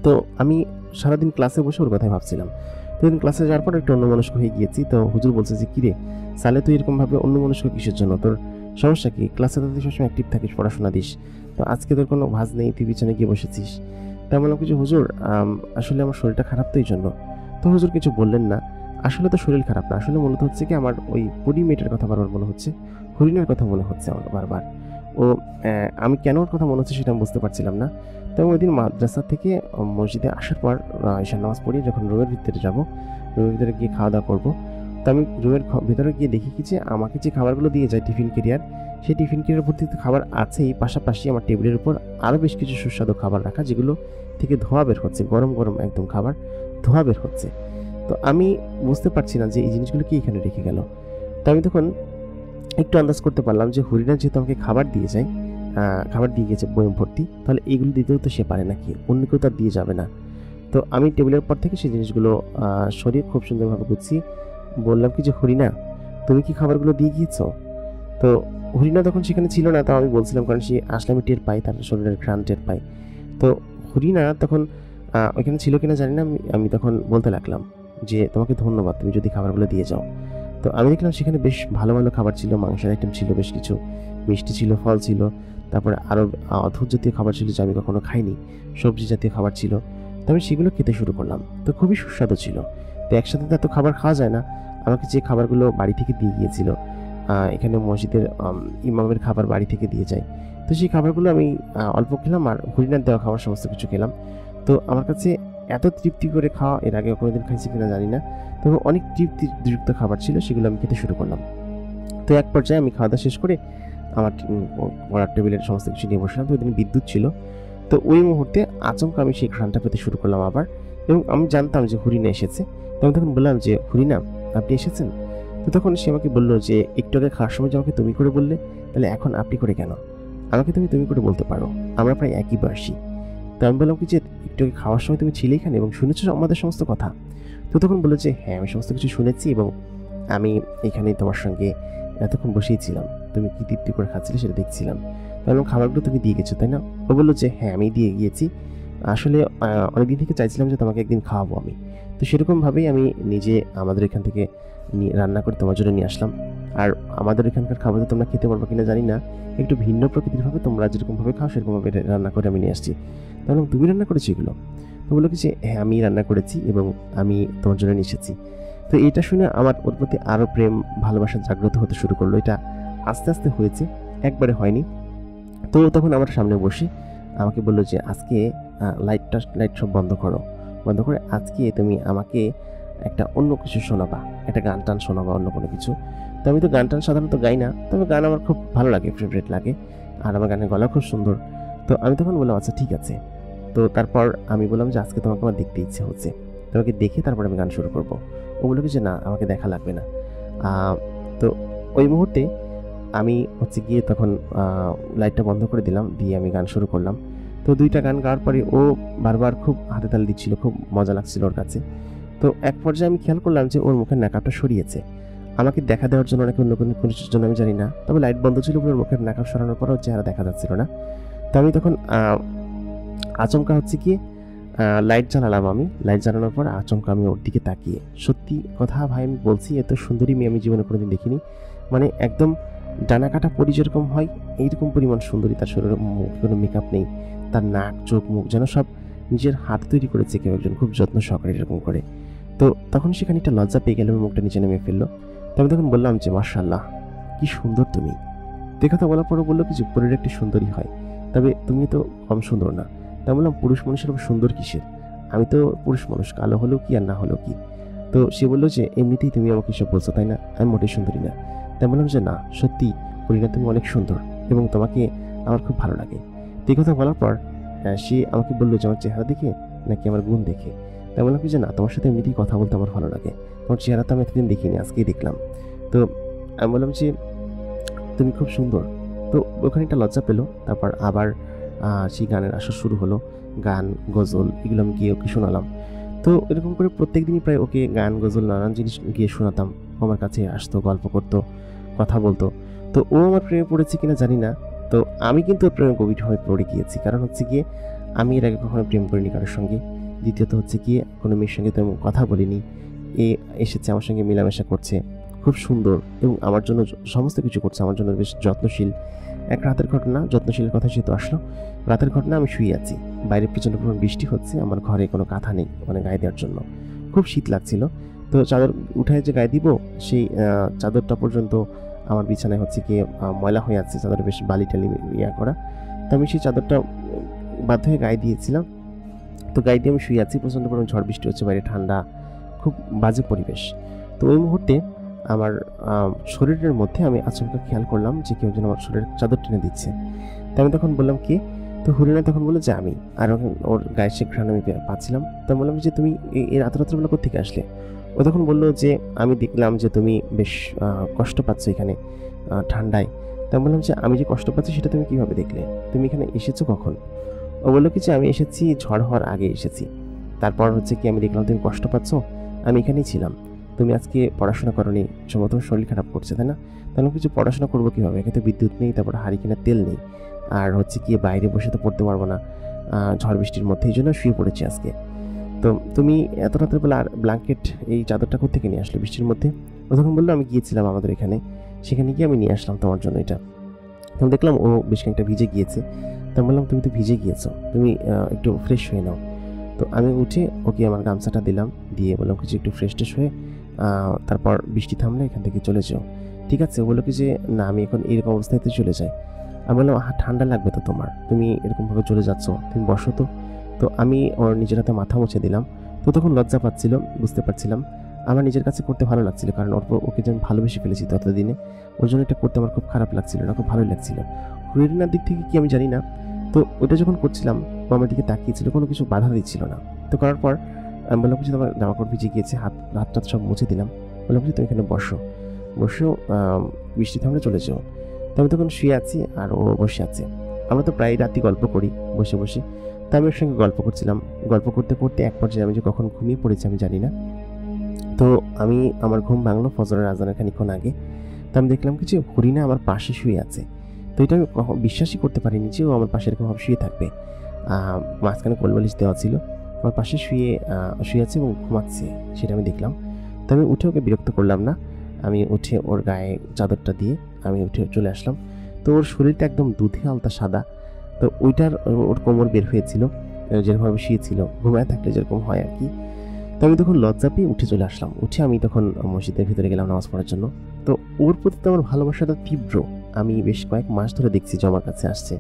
তো আমি সারাদিন ক্লাসে বসে ওর কথাই ভাবছিলাম। তো দিন ক্লাসে যাওয়ার পর একটু অন্যমনস্ক হয়ে গিয়েছি। তো হুজুর বলছে যে, কিরে সালে, তুই এরকমভাবে অন্যমনস্ক কিসের জন্য? তোর সমস্যা কি? ক্লাসে তো তুই সবসময় অ্যাক্টিভ থাকিস, পড়াশোনা দিস, তো আজকে তোর কোনো ভাজ নেই, তুই পিছনে গিয়ে বসেছিস। তাই বললাম কিছু, হুজুর আসলে আমার শরীরটা খারাপ তো এই জন্য। তো হুজুর কিছু বললেন না। আসলে তো শরীর খারাপ না, আসলে মূলত হচ্ছে কি আমার ওই পরী মেয়েটার কথা বারবার মনে হচ্ছে, হরিণের কথা মনে হচ্ছে আমার বারবার। ও আমি কেন ওর কথা মনে হচ্ছে সেটা আমি বুঝতে পারছিলাম না। তো ওই দিন মাদ্রাসা থেকে মসজিদে আসার পর ঈশান নামাজ পড়িয়ে যখন রুমের ভিতরে যাব, রুমের ভিতরে গিয়ে খাওয়া দাওয়া করবো, তো আমি রুমের ভিতরে গিয়ে দেখি কি যে আমাকে যে খাবারগুলো দিয়ে যায় টিফিন ক্যারিয়ার, সেই টিফিন ক্যারিয়ার ভর্তি খাবার আছেই, পাশাপাশি আমার টেবিলের উপর আরও বেশ কিছু সুস্বাদু খাবার রাখা, যেগুলো থেকে ধোঁয়া বের হচ্ছে, গরম গরম একদম খাবার, ধোঁয়া বের হচ্ছে। তো আমি বুঝতে পারছি না যে এই জিনিসগুলো কি এখানে রেখে গেল। তো আমি তখন একটু আন্দাজ করতে পারলাম যে হরিণা যেহেতু আমাকে খাবার দিয়ে যায়, খাবার দিয়ে গেছে বয়ম ভর্তি, তাহলে এগুলো দিতেও তো সে পারে নাকি, অন্য কেউ তার দিয়ে যাবে না। তো আমি টেবিলের পর থেকে সেই জিনিসগুলো সরিয়ে খুব সুন্দরভাবে গুছিয়ে বললাম কি যে, হরিণা তুমি কি খাবারগুলো দিয়ে গিয়েছো? তো হরিণা তখন সেখানে ছিল না, তাও আমি বলছিলাম, কারণ সে আসলে আমি টের পাই, তার শরীরের ঘ্রাণ টের পাই। তো হরিণা তখন ওইখানে ছিল কিনা জানি না, আমি তখন বলতে লাগলাম যে তোমাকে ধন্যবাদ, তুমি যদি খাবারগুলো দিয়ে যাও। তো আমি দেখলাম সেখানে বেশ ভালো ভালো খাবার ছিল, মাংসের আইটেম ছিল বেশ কিছু, মিষ্টি ছিল, ফল ছিল, তারপরে আরও অদ্ভুত জাতীয় খাবার ছিল যা আমি কখনো খাইনি, সবজি জাতীয় খাবার ছিল। তো আমি সেগুলো খেতে শুরু করলাম, তো খুবই সুস্বাদু ছিল। তো একসাথে তো এত খাবার খাওয়া যায় না। আমাকে যে খাবারগুলো বাড়ি থেকে দিয়ে গিয়েছিল, এখানে মসজিদের ইমামের খাবার বাড়ি থেকে দিয়ে যায়, তো সেই খাবারগুলো আমি অল্প খেলাম, আর হরিণার দেওয়া খাবার সমস্ত কিছু খেলাম। তো আমার কাছে এত তৃপ্তি করে খাওয়া এর আগে কোনোদিন খাইছি কিনা জানি না, তবে অনেক তৃপ্তিযুক্ত খাবার ছিল, সেগুলো আমি খেতে শুরু করলাম। তো এক পর্যায়ে আমি খাওয়া দাওয়া শেষ করে আমার পড়ার টেবিলের সমস্ত কিছু নিয়ে বসলাম। তো ওই দিন বিদ্যুৎ ছিল। তো ওই মুহূর্তে আচমকা আমি সেই ঘ্রাণটা পেতে শুরু করলাম আবার, এবং আমি জানতাম যে হরিণা এসেছে। তো আমি তখন বললাম যে, হরিণা আপনি এসেছেন? তো তখন সে আমাকে বললো যে, একটু আগে খাওয়ার সময় যে আমাকে তুমি করে বললে, তাহলে এখন আপনি করে কেন? আমাকে তুমি করে বলতে পারো, আমরা প্রায় একই বয়সী। তো আমি বললাম কি যে, একটু আগে খাওয়ার সময় তুমি ছিলে এখানে এবং শুনেছো আমাদের সমস্ত কথা? তো তখন বললো যে, হ্যাঁ আমি সমস্ত কিছু শুনেছি, এবং আমি এখানেই তোমার সঙ্গে এতক্ষণ বসেই ছিলাম, তুমি কি তৃপ্তি করে খাচ্ছিলে সেটা দেখছিলাম। তাহলে খাবারগুলো তুমি দিয়ে গেছো তাই না? ও বললো যে, হ্যাঁ আমি দিয়ে গিয়েছি, আসলে অনেকদিন থেকে চাইছিলাম যে তোমাকে একদিন খাওয়াবো আমি। তো সেরকমভাবেই আমি নিজে আমাদের এখান থেকে রান্না করে তোমার জন্য নিয়ে আসলাম। আর আমাদের এখানকার খাবার তো তোমরা খেতে পারবো কিনা জানি না, একটু ভিন্ন প্রকৃতির ভাবে, তোমরা যেরকমভাবে খাও সেরকমভাবে রান্না করে আমি নিয়ে আসছি। তাহলে তুমি রান্না করেছো এগুলো? তো বললো কি যে, হ্যাঁ আমি রান্না করেছি এবং আমি তোমার জন্য নিয়ে এসেছি। তো এটা শুনে আমার ওর প্রতি আরও প্রেম ভালোবাসা জাগ্রত হতে শুরু করলো। এটা আস্তে আস্তে হয়েছে, একবারে হয়নি। তো তখন আমার সামনে বসে আমাকে বললো যে, আজকে লাইট সব বন্ধ করে আজকে তুমি আমাকে একটা অন্য কিছু শোনাবা, একটা গান টান শোনাবা, অন্য কোনো কিছু। তো আমি তো গান টান সাধারণত গাই না, তবে গান আমার খুব ভালো লাগে, ফেভারিট লাগে, আর আমার গানের গলা খুব সুন্দর। তো আমি তখন বললাম আচ্ছা ঠিক আছে। তো তারপর আমি বললাম যে, আজকে তোমাকে আমার দেখতে ইচ্ছে হচ্ছে, তোমাকে দেখে তারপর আমি গান শুরু করবো। ও বললো কি যে, না আমাকে দেখা লাগবে না। তো ওই মুহূর্তে আমি হচ্ছে গিয়ে তখন লাইটটা বন্ধ করে দিলাম, দিয়ে আমি গান শুরু করলাম। তো 2টা গান গাওয়ার পরে ও বারবার খুব হাতে তাল দিচ্ছিল, খুব মজা লাগছিল ওর কাছে। তো এক পর্যায়ে আমি খেয়াল করলাম যে ওর মুখের মেকআপটা সরিয়েছে, আমাকে দেখা দেওয়ার জন্য নাকি অন্য কোনো কিছুর জন্য আমি জানি না, তবে লাইট বন্ধ ছিল বলে ওর মুখের মেকআপ সরানোর পরও চেহারা দেখা যাচ্ছিল না। তো আমি তখন আচমকা হচ্ছে কি লাইট জ্বালালাম, আমি লাইট জ্বালানোর পর আচমকা আমি ওর দিকে তাকিয়ে, সত্যি কথা ভাই আমি বলছি, এত সুন্দরী মেয়ে আমি জীবনে কোনোদিন দেখিনি। মানে একদম ডানা কাটা পরি যেরকম হয় এইরকম পরিমাণ সুন্দরী, তার শরীরে কোনো মেকআপ নেই, তার নাক চোখ মুখ যেন সব নিজের হাত তৈরি করেছে কেউ একজন, খুব যত্ন সহকারে এরকম করে। তো তখন সেখানে একটা লজ্জা পেয়ে গেল, মুখটা নিচে নেমে ফেললো। তো আমি তখন বললাম যে মাশাআল্লাহ, কি সুন্দর তুমি। তো কথা বলার পরে বললো কি যে পরীর একটি সুন্দরী হয়, তবে তুমি তো কম সুন্দর না। তাই বললাম পুরুষ মানুষের সুন্দর কিসের, আমি তো পুরুষ মানুষ, কালো হলেও কি আর না হলেও কি। তো সে বললো যে এমনিতেই তুমি আমাকে এসব বলছো তাই না, আমি মোটেই সুন্দরী না। তাই বললাম যে না সত্যি পরীরা তুমি অনেক সুন্দর এবং তোমাকে আমার খুব ভালো লাগে। তো এই কথা বলার পর সে আমাকে বললো যে আমার চেহারা দেখে নাকি আমার গুণ দেখে। তাই বললাম কি যে না, তোমার সাথে এমনিতেই কথা বলতে আমার ভালো লাগে, তোমার চেহারা তো আমি এতদিন দেখিনি, আজকেই দেখলাম। তো আমি বললাম যে তুমি খুব সুন্দর। তো ওখানে একটা লজ্জা পেলো। তারপর আবার সেই গানের আসর শুরু হলো, গান গজল এগুলো আমি গিয়ে ওকে শোনালাম। তো এরকম করে প্রত্যেক দিনই প্রায় ওকে গান গজল নানান জিনিস গিয়ে শোনাতাম। ও আমার কাছে আসতো, গল্প করতো, কথা বলতো। তো ও আমার প্রেমে পড়েছে কিনা জানি না, তো আমি কিন্তু ওর প্রেমে গভীর হয়ে পড়ে গিয়েছি। কারণ হচ্ছে গিয়ে আমি এর আগে কখনো প্রেম করিনি কারোর সঙ্গে। দ্বিতীয়ত হচ্ছে গিয়ে কোনো মেয়ের সঙ্গে তেমন কথা বলিনি। এ এসেছে আমার সঙ্গে মেলামেশা করছে, খুব সুন্দর এবং আমার জন্য সমস্ত কিছু করছে, আমার জন্য বেশ যত্নশীল। এক রাতের ঘটনা, যত্নশীলের কথা যেহেতু আসলো, রাতের ঘটনা, আমি শুয়ে আছি, বাইরে প্রচণ্ড পরিমাণ বৃষ্টি হচ্ছে, আমার ঘরে কোনো কাঁথা নেই মানে গায়ে দেওয়ার জন্য, খুব শীত লাগছিল। তো চাদর উঠায় যে গায়ে দিব, সেই চাদরটা পর্যন্ত আমার বিছানায় হচ্ছে গিয়ে ময়লা হয়ে আছে, চাদরে বেশ বালি টালি করা। তো আমি সেই চাদরটা বাধ্য হয়ে গায়ে দিয়েছিলাম। তো গায়ে দিয়ে আমি শুয়ে আছি, প্রচণ্ড পরিমাণ ঝড় বৃষ্টি হচ্ছে, বাইরে ঠান্ডা, খুব বাজে পরিবেশ। তো ওই মুহূর্তে আমার শরীরের মধ্যে আমি আচমকা খেয়াল করলাম যে কেউ একজন আমার শরীরের চাদর টেনে দিচ্ছে। তো আমি তখন বললাম কে? তো হরিণা তখন বললো যে আমি। আর ওর গায়ের সে ঘ্রাণ আমি পাচ্ছিলাম। তো বললাম যে তুমি এই রাত্রবেলা কোথেকে আসলে? ও তখন বললো যে আমি দেখলাম যে তুমি বেশ কষ্ট পাচ্ছ এখানে ঠান্ডায়। তো আমি বললাম যে আমি যে কষ্ট পাচ্ছি সেটা তুমি কীভাবে দেখলে? তুমি এখানে এসেছো কখন? ও বললো কি যে আমি এসেছি ঝড় হওয়ার আগে এসেছি। তারপর হচ্ছে কি আমি দেখলাম তুমি কষ্ট পাচ্ছ, আমি এখানেই ছিলাম। তুমি আজকে পড়াশোনা করোনি, সম্ভবত তোমার শরীর খারাপ করছে তাই না? তাহলে কিছু পড়াশোনা করবো কীভাবে? এখানে তো বিদ্যুৎ নেই, তারপর হাঁড়ি কেনার তেল নেই, আর হচ্ছে কি বাইরে বসে তো পড়তে পারবো না ঝড় বৃষ্টির মধ্যে, এই জন্য শুয়ে পড়েছি আজকে। তো তুমি এত রাতের বেলা আর ব্ল্যাঙ্কেট এই চাদরটা কোত্থেকে নিয়ে আসলে বৃষ্টির মধ্যে? ও তখন বললো আমি গিয়েছিলাম আমাদের এখানে, সেখানে গিয়ে আমি নিয়ে আসলাম তোমার জন্য এটা। তো দেখলাম ও বেশ খানিকটা ভিজে গিয়েছে। তো বললাম তুমি তো ভিজে গিয়েছো, তুমি একটু ফ্রেশ হয়ে নাও। তো আমি উঠে ওকে আমার গামছাটা দিলাম, দিয়ে বললাম কিছু একটু ফ্রেশ ট্রেশ হয়ে তারপর বৃষ্টি থামলে এখান থেকে চলে যাও। ঠিক আছে? ও বললো কি যে না আমি এখন এরকম অবস্থাতে চলে যাই। আমি বললাম ঠান্ডা লাগবে তো তোমার, তুমি এরকমভাবে চলে যাচ্ছ, তুমি বসো তো। তো আমি ওর নিজের হাতে মাথা মুছে দিলাম। তো তখন লজ্জা পাচ্ছিল, বুঝতে পারছিলাম, আমার নিজের কাছে করতে ভালো লাগছিল, কারণ ওকে যে আমি ভালোবেসে ফেলেছি ততদিনে, ওর জন্য এটা করতে আমার খুব খারাপ লাগছিল না, খুব ভালোই লাগছিল। হরিণার দিক থেকে কি আমি জানি না। তো ওটা যখন করছিলাম ও আমার দিকে তাকিয়েছিল, কোনো কিছু বাধা দিচ্ছিল না। তো করার পর আমি বললাম যে তোমার জামাকাপড় ভিজে গিয়েছে, হাত টাত সব মুছে দিলাম। বললাম যে তুমি এখানে বসো, বৃষ্টি থামলে চলে যাও। তো আমি তখন শুয়ে আছি আর ও বসে আছে। আমরা তো প্রায় রাতে গল্প করি বসে বসে। তা আমি ওর সঙ্গে গল্প করছিলাম, গল্প করতে করতে এক পর্যায়ে আমি যে কখন ঘুমিয়ে পড়েছি আমি জানি না। তো আমার ঘুম ভাঙলো ফজরের আজানের খানিকক্ষণ আগে। তো আমি দেখলাম কি যে হরিণা আমার পাশে শুয়ে আছে। তো এটা আমি বিশ্বাসই করতে পারিনি যে ও আমার পাশে এরকমভাবে শুয়ে থাকবে। মাঝখানে কোলবালিশ দেওয়া ছিল, আমার পাশে শুয়ে আছে এবং ঘুমাচ্ছে, সেটা আমি দেখলাম। তো আমি উঠে ওকে বিরক্ত করলাম না, আমি উঠে ওর গায়ে চাদরটা দিয়ে আমি উঠে চলে আসলাম। তো ওর শরীরটা একদম দুধে আলতা সাদা। তো ওর কোমর বের হয়েছিল, যেরকমভাবে শুয়েছিল ঘুমায় থাকলে যেরকম হয় আর কি। তো আমি তখন লজ্জা পেয়ে উঠে চলে আসলাম। উঠে আমি তখন মসজিদের ভিতরে গেলাম নামাজ পড়ার জন্য। তো ওর প্রতি তো আমার ভালোবাসাটা তীব্র। আমি বেশ কয়েক মাস ধরে দেখছি যে আমার কাছে আসছে,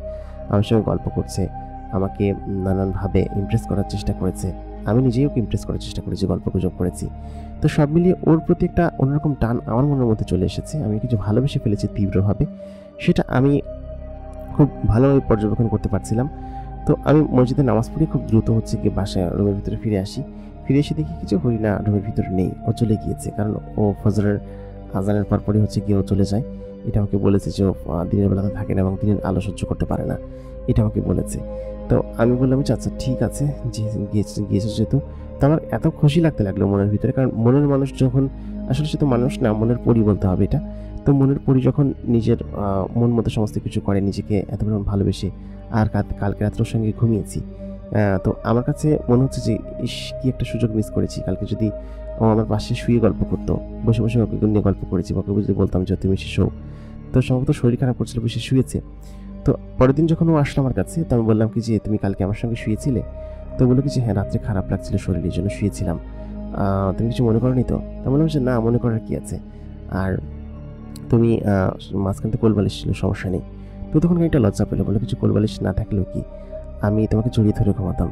আমার সঙ্গে গল্প করছে, আমাকে নানানভাবে ইমপ্রেস করার চেষ্টা করেছে, আমি নিজেই ওকে ইমপ্রেস করার চেষ্টা করেছি, গল্প গুজব করেছি। তো সব মিলিয়ে ওর প্রতি একটা অন্যরকম টান আমার মনের মধ্যে চলে এসেছে, আমি কিছু ভালোবেসে ফেলেছি তীব্রভাবে, সেটা আমি খুব ভালোভাবে পর্যবেক্ষণ করতে পারছিলাম। তো আমি মসজিদে নামাজ পড়ে খুব দ্রুত হচ্ছে কি বাসায় রুমের ভিতরে ফিরে আসি। ফিরে এসে দেখি কিছু হরিণা রুমের ভিতরে নেই, ও চলে গিয়েছে, কারণ ও ফজরের আজানের পরপরই হচ্ছে গিয়ে ও চলে যায়। এটা আমাকে বলেছে যে ও দিনের বেলাতে থাকে না এবং দিনের আলো সহ্য করতে পারে না, এটা আমাকে বলেছে। তো আমি বললাম যে আচ্ছা ঠিক আছে, গিয়েছে যেহেতু। তো আমার এত খুশি লাগতে লাগলো মনের ভিতরে, কারণ মনের মানুষ যখন আসলে সে তো মানুষ না, মনের পরি বলতে হবে এটা। তো মনের পরি যখন নিজের মন মতো সমস্ত কিছু করে, নিজেকে এত পরিমাণ ভালোবেসে, আর কালকে রাত্রের সঙ্গে ঘুমিয়েছি, তো আমার কাছে মনে হচ্ছে যে ইস কি একটা সুযোগ মিস করেছি। কালকে যদি ও আমার পাশে শুয়ে গল্প করতো, বসে বসে ওকে নিয়ে গল্প করেছি, ওকে যদি বলতাম যে তুমি শিশু, তো সম্ভবত শরীর খারাপ করছিল, বসে শুয়েছে। তো পরের দিন যখন ও আসলো আমার কাছে, তো আমি বললাম কি যে তুমি কালকে আমার সঙ্গে শুয়েছিলে? তো বললো কি যে হ্যাঁ, রাত্রে খারাপ লাগছিল শরীরের জন্য শুয়েছিলাম, তুমি কিছু মনে করোনি তো? তা বললাম যে না, মনে করার কি আছে, আর তুমি মাঝখানতে কোলবালিশ ছিল, সমস্যা নেই। তো তখন খানিকটা লজ্জা পেলো, বললো কিছু কোলবালিশ না থাকলেও কি, আমি তোমাকে জড়িয়ে ধরে ঘুমাতাম।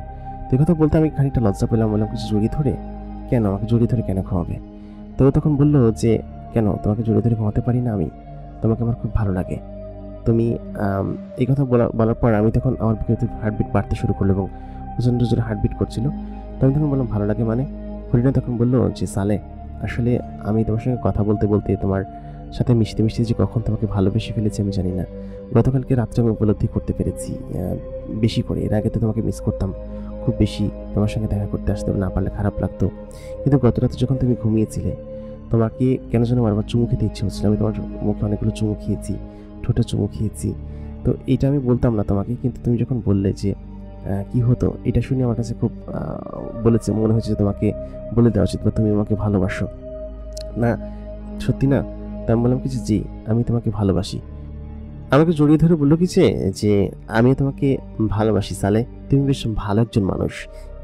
তো এই কথা বলতে আমি খানিকটা লজ্জা পেলাম, বললাম কিছু জড়িয়ে ধরে কেন, আমাকে জড়িয়ে ধরে কেন ঘুমাবে? তো তখন বললো যে কেন, তোমাকে জড়িয়ে ধরে ঘুমাতে পারি না আমি? তোমাকে আমার খুব ভালো লাগে। তুমি এই কথা বলার পর আমি তখন আমার বুকের হার্টবিট বাড়তে শুরু করলো এবং প্রচণ্ড জোরে হার্টবিট করছিল। তো আমি তখন বললাম ভালো লাগে মানে? হরিণা তখন বললো যে সালে, আসলে আমি তোমার সঙ্গে কথা বলতে বলতে তোমার সাথে মিশতে মিশতে যে কখন তোমাকে ভালোবেসে ফেলেছি আমি জানি না। গতকালকে রাত্রে আমি উপলব্ধি করতে পেরেছি বেশি করে। এর আগে তো তোমাকে মিস করতাম খুব বেশি, তোমার সঙ্গে দেখা করতে আসতে না পারলে খারাপ লাগতো, কিন্তু গত রাতে যখন তুমি ঘুমিয়েছিলে তোমাকে কেন যেন বারবার চুমু খেতে ইচ্ছে হচ্ছিল। আমি তোমার মুখে অনেকগুলো চুমু খেয়েছি, ঠোঁটে চুমু খেয়েছি। তো এটা আমি বলতাম না তোমাকে, কিন্তু তুমি যখন বললে যে কি হতো, এটা শুনে আমার কাছে খুব বলেছে, মনে হয়েছে যে তোমাকে বলে দেওয়া উচিত বা তুমি আমাকে ভালোবাসো না, সত্যি না? তা আমি বললাম কি যে জি, আমি তোমাকে ভালোবাসি। আমাকে জড়িয়ে ধরে বললো কি যে আমি তোমাকে ভালোবাসি সালে, তুমি বেশ ভালো একজন মানুষ,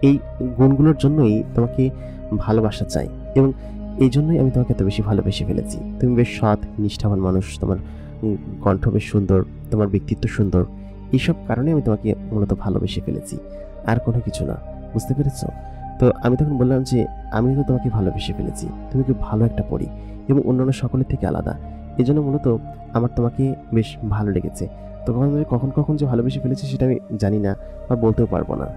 এই গুণগুলোর জন্যই তোমাকে ভালোবাসা চাই এবং এই জন্যই আমি তোমাকে এত বেশি ভালোবেসে ফেলেছি। তুমি বেশ সৎ নিষ্ঠাবান মানুষ, তোমার কণ্ঠ বেশ সুন্দর, তোমার ব্যক্তিত্ব সুন্দর, এইসব কারণে আমি তোমাকে মূলত ভালোবেসে ফেলেছি, আর কোনো কিছু না। বুঝতে পেরেছো? তো আমি তখন বললাম যে আমি তো তোমাকে ভালোবেসে ফেলেছি, তুমি খুব ভালো একটা পরী এবং অন্যান্য সকলের থেকে আলাদা, এই জন্য মূলত আমার তোমাকে বেশ ভালো লেগেছে। তো কখন কখন যে ভালোবেসে ফেলেছি সেটা আমি জানি না বা বলতেও পারবো না।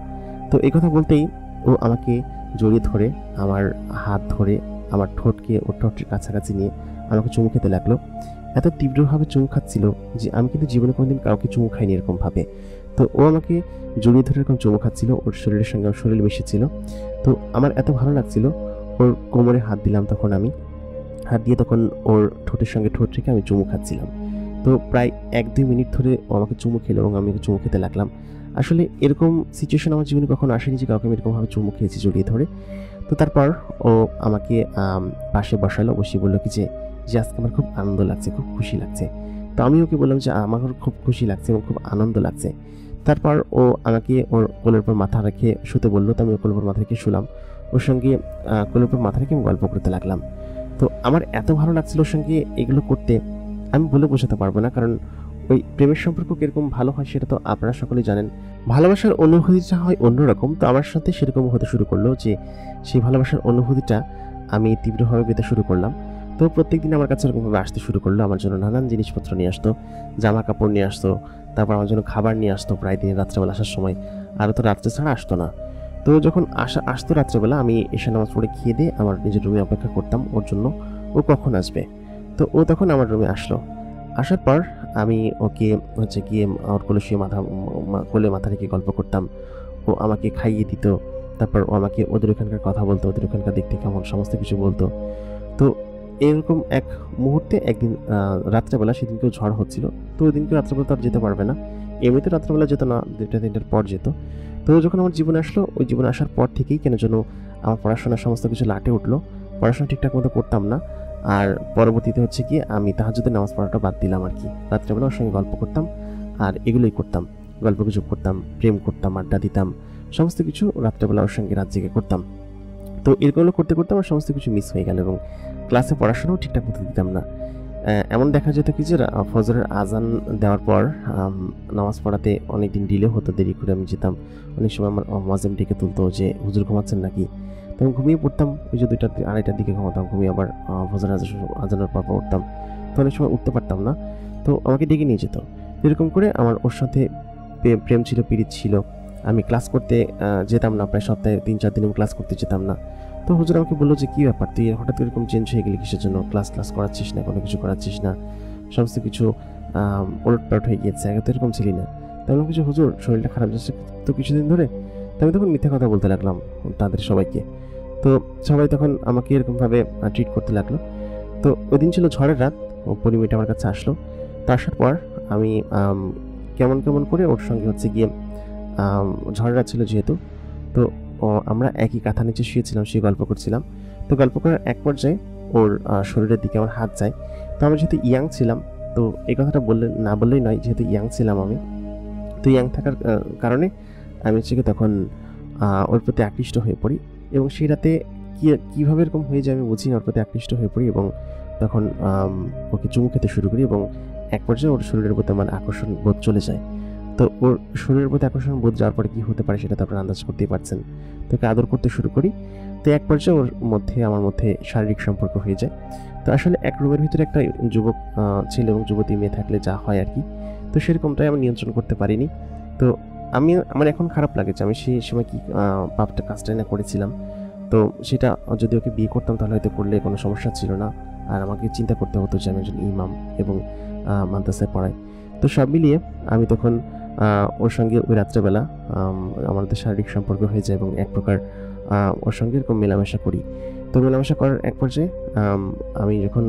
তো এই কথা বলতেই ও আমাকে জড়িয়ে ধরে, আমার হাত ধরে আমার ঠোঁটকে ওর ঠোঁটের কাছাকাছি নিয়ে আমাকে চুমু খেতে লাগলো। এত তীব্রভাবে চুমু খাচ্ছিল যে আমি কিন্তু জীবনে কোনোদিন কাউকে চুমু খাইনি এরকমভাবে। তো ও আমাকে জড়িয়ে ধরে এরকম চুমু খাচ্ছিল, ওর শরীরের সঙ্গে ওর শরীর মিশেছিল। তো আমার এত ভালো লাগছিল, ওর কোমরে হাত দিলাম, তখন আমি হাত দিয়ে তখন ওর ঠোঁটের সঙ্গে ঠোঁট রেখে আমি চুমু খাচ্ছিলাম। তো প্রায় 1-2 মিনিট ধরে ও আমাকে চুমু খেলো এবং আমি চুমু খেতে লাগলাম। আসলে এরকম সিচুয়েশন আমার জীবনে কখনো আসেনি যে কাউকে আমি এরকমভাবে চুমু খেয়েছি জড়িয়ে ধরে। তো তারপর ও আমাকে পাশে বসালো, বসিয়ে বললো কি যে আজকে আমার খুব আনন্দ লাগছে, খুব খুশি লাগছে। তো আমি ওকে বললাম যে আমার খুব খুশি লাগছে এবং খুব আনন্দ লাগছে। তারপর ও আমাকে ওর কোলের উপর মাথা রেখে শুতে বললো, তো আমি ওর কোলের উপর মাথা রেখে শুলাম। ওর সঙ্গে কোলের উপর মাথা রেখে আমি গল্প করতে লাগলাম। তো আমার এত ভালো লাগছিল ওর সঙ্গে এগুলো করতে, আমি বলে বোঝাতে পারবো না, কারণ ওই প্রেমের সম্পর্ক কিরকম ভালো হয় সেটা তো আপনারা সকলেই জানেন। ভালোবাসার অনুভূতিটা হয় অন্যরকম। তো আমার সাথে সেরকম হতে শুরু করলো যে সেই ভালোবাসার অনুভূতিটা আমি তীব্রভাবে পেতে শুরু করলাম। তো প্রত্যেকদিন আমার কাছে এরকমভাবে আসতে শুরু করলো, আমার জন্য নানান জিনিসপত্র নিয়ে আসতো, জামা কাপড় নিয়ে আসতো, তারপর আমার জন্য খাবার নিয়ে আসতো প্রায় দিন রাত্রেবেলা আসার সময়। আর তো রাত্রে ছাড়া আসতো না। তো যখন আসতো রাত্রেবেলা, আমি এসে নামাজ পড়ে খেয়ে দিয়ে আমার নিজের রুমে অপেক্ষা করতাম ওর জন্য, ও কখন আসবে। তো ও তখন আমার রুমে আসলো। আসার পর আমি ওকে হচ্ছে গিয়ে ওর কোলে শুয়ে কোলে মাথা রেখে গল্প করতাম। ও আমাকে খাইয়ে দিত, তারপর ও আমাকে ওদের ওখানকার কথা বলতো, ওদের ওখানকার দেখতে কেমন সমস্ত কিছু বলতো। তো এরকম এক মুহূর্তে একদিন রাত্রেবেলা, সেদিনকেও ঝড় হচ্ছিল। তো ওই দিনকে রাত্রেবেলা তো আর যেতে পারবে না, এমনিতে রাত্রেবেলা যেত না, 2টা-3টার পর যেত। তো যখন আমার জীবনে আসলো, ওই জীবনে আসার পর থেকেই কেন যেন আমার পড়াশোনার সমস্ত কিছু লাটে উঠলো, পড়াশোনা ঠিকঠাক মতো করতাম না। আর পরবর্তীতে হচ্ছে কি আমি তাহাজ্জুদের নামাজ পড়াটা বাদ দিলাম আর কি। রাত্রেবেলা ওর সঙ্গে গল্প করতাম আর এগুলোই করতাম, গল্প গুজব করতাম, প্রেম করতাম, আড্ডা দিতাম, সমস্ত কিছু রাত্রেবেলা ওর সঙ্গে রাত জেগে করতাম। তো এগুলো করতে করতে আমার সমস্ত কিছু মিস হয়ে গেল এবং ক্লাসে পড়াশোনাও ঠিকঠাক মতো দিতাম না। এমন দেখা যেত কি যে ফজরের আজান দেওয়ার পর নামাজ পড়াতে অনেকদিন ডিলে হতো, দেরি করে আমি যেতাম। অনেক সময় আমার মোয়াজ্জেম ডেকে তুলতো যে হুজুর ঘুমাচ্ছেন নাকি, তো আমি ঘুমিয়ে পড়তাম। ওই যে 2টা-2:30টার দিকে ঘুমাতাম, ঘুমিয়ে আবার ফজরের আজানের পর উঠতাম। তো অনেক সময় উঠতে পারতাম না, তো আমাকে ডেকে নিয়ে যেত। এরকম করে আমার ওর সাথে প্রেম ছিল, পীড়িত ছিল। আমি ক্লাস করতে যেতাম না, প্রায় সপ্তাহে 3-4 দিন আমি ক্লাস করতে যেতাম না। তো হুজুর আমাকে বললো যে কী ব্যাপার, তুই হঠাৎ এরকম চেঞ্জ হয়ে গেলি কিসের জন্য, ক্লাস করাচ্ছিস না, কোনো কিছু করাচ্ছিস না, সমস্ত কিছু ওলটপালট হয়ে গিয়েছে, আগে তো এরকম ছিলি না। তেমন কিছু হুজুর, শরীরটা খারাপ যাচ্ছে তো কিছুদিন ধরে। তো আমি তখন মিথ্যা কথা বলতে লাগলাম তাদের সবাইকে। তো সবাই তখন আমাকে এরকমভাবে ট্রিট করতে লাগলো। তো ওই দিন ছিল ঝড়ের রাত, ও পরিমেয়টা আমার কাছে আসলো। তো আসার পর আমি কেমন কেমন করে ওর সঙ্গে হচ্ছে গিয়ে ঝড়ের রাত ছিল যেহেতু, তো আমরা একই কাঁথা নিচে শুয়েছিলাম, শুয়ে গল্প করছিলাম। তো গল্প করার এক পর্যায়ে ওর শরীরের দিকে আমার হাত যায়। তো আমরা যেহেতু ইয়াং ছিলাম, তো তো এই কথাটা না বললেই নয়, যেহেতু ইয়াং ছিলাম আমি, তো ইয়াং থাকার কারণে আমি হচ্ছে কি তখন ওর প্রতি আকৃষ্ট হয়ে পড়ি। এবং সেই রাতে কীভাবে এরকম হয়ে যায় আমি বুঝি না, ওর প্রতি আকৃষ্ট হয়ে পড়ি এবং তখন ওকে চুমু খেতে শুরু করি এবং এক পর্যায়ে ওর শরীরের প্রতি আমার আকর্ষণ বোধ চলে যায়। তো ওর শরীরের প্রতি আকর্ষণ বোধ যাওয়ার পরে কী হতে পারে সেটা তো আপনারা আন্দাজ করতেই পারছেন। তো ওকে আদর করতে শুরু করি। তো এক পর্যায়ে ওর মধ্যে আমার মধ্যে শারীরিক সম্পর্ক হয়ে যায়। তো আসলে এক রুমের ভিতরে একটা যুবক ছেলে এবং যুবতী মেয়ে থাকলে যা হয় আর কি, তো সেরকমটাই আমি নিয়ন্ত্রণ করতে পারিনি। তো আমার এখন খারাপ লাগে যে আমি সেই সময় কি কাজটাই না করেছিলাম। তো সেটা যদি ওকে বিয়ে করতাম তাহলে হয়তো করলে কোনো সমস্যা ছিল না, আর আমাকে চিন্তা করতে হতো যে আমি একজন ইমাম এবং মাদ্রাসায় পড়াই। তো সব মিলিয়ে আমি তখন ওর সঙ্গে ওই রাত্রেবেলা আমাদের শারীরিক সম্পর্ক হয়ে যায় এবং এক প্রকার ওর সঙ্গে এরকম মেলামেশা করি। তো মেলামেশা করার এক পর্যায়ে আমি যখন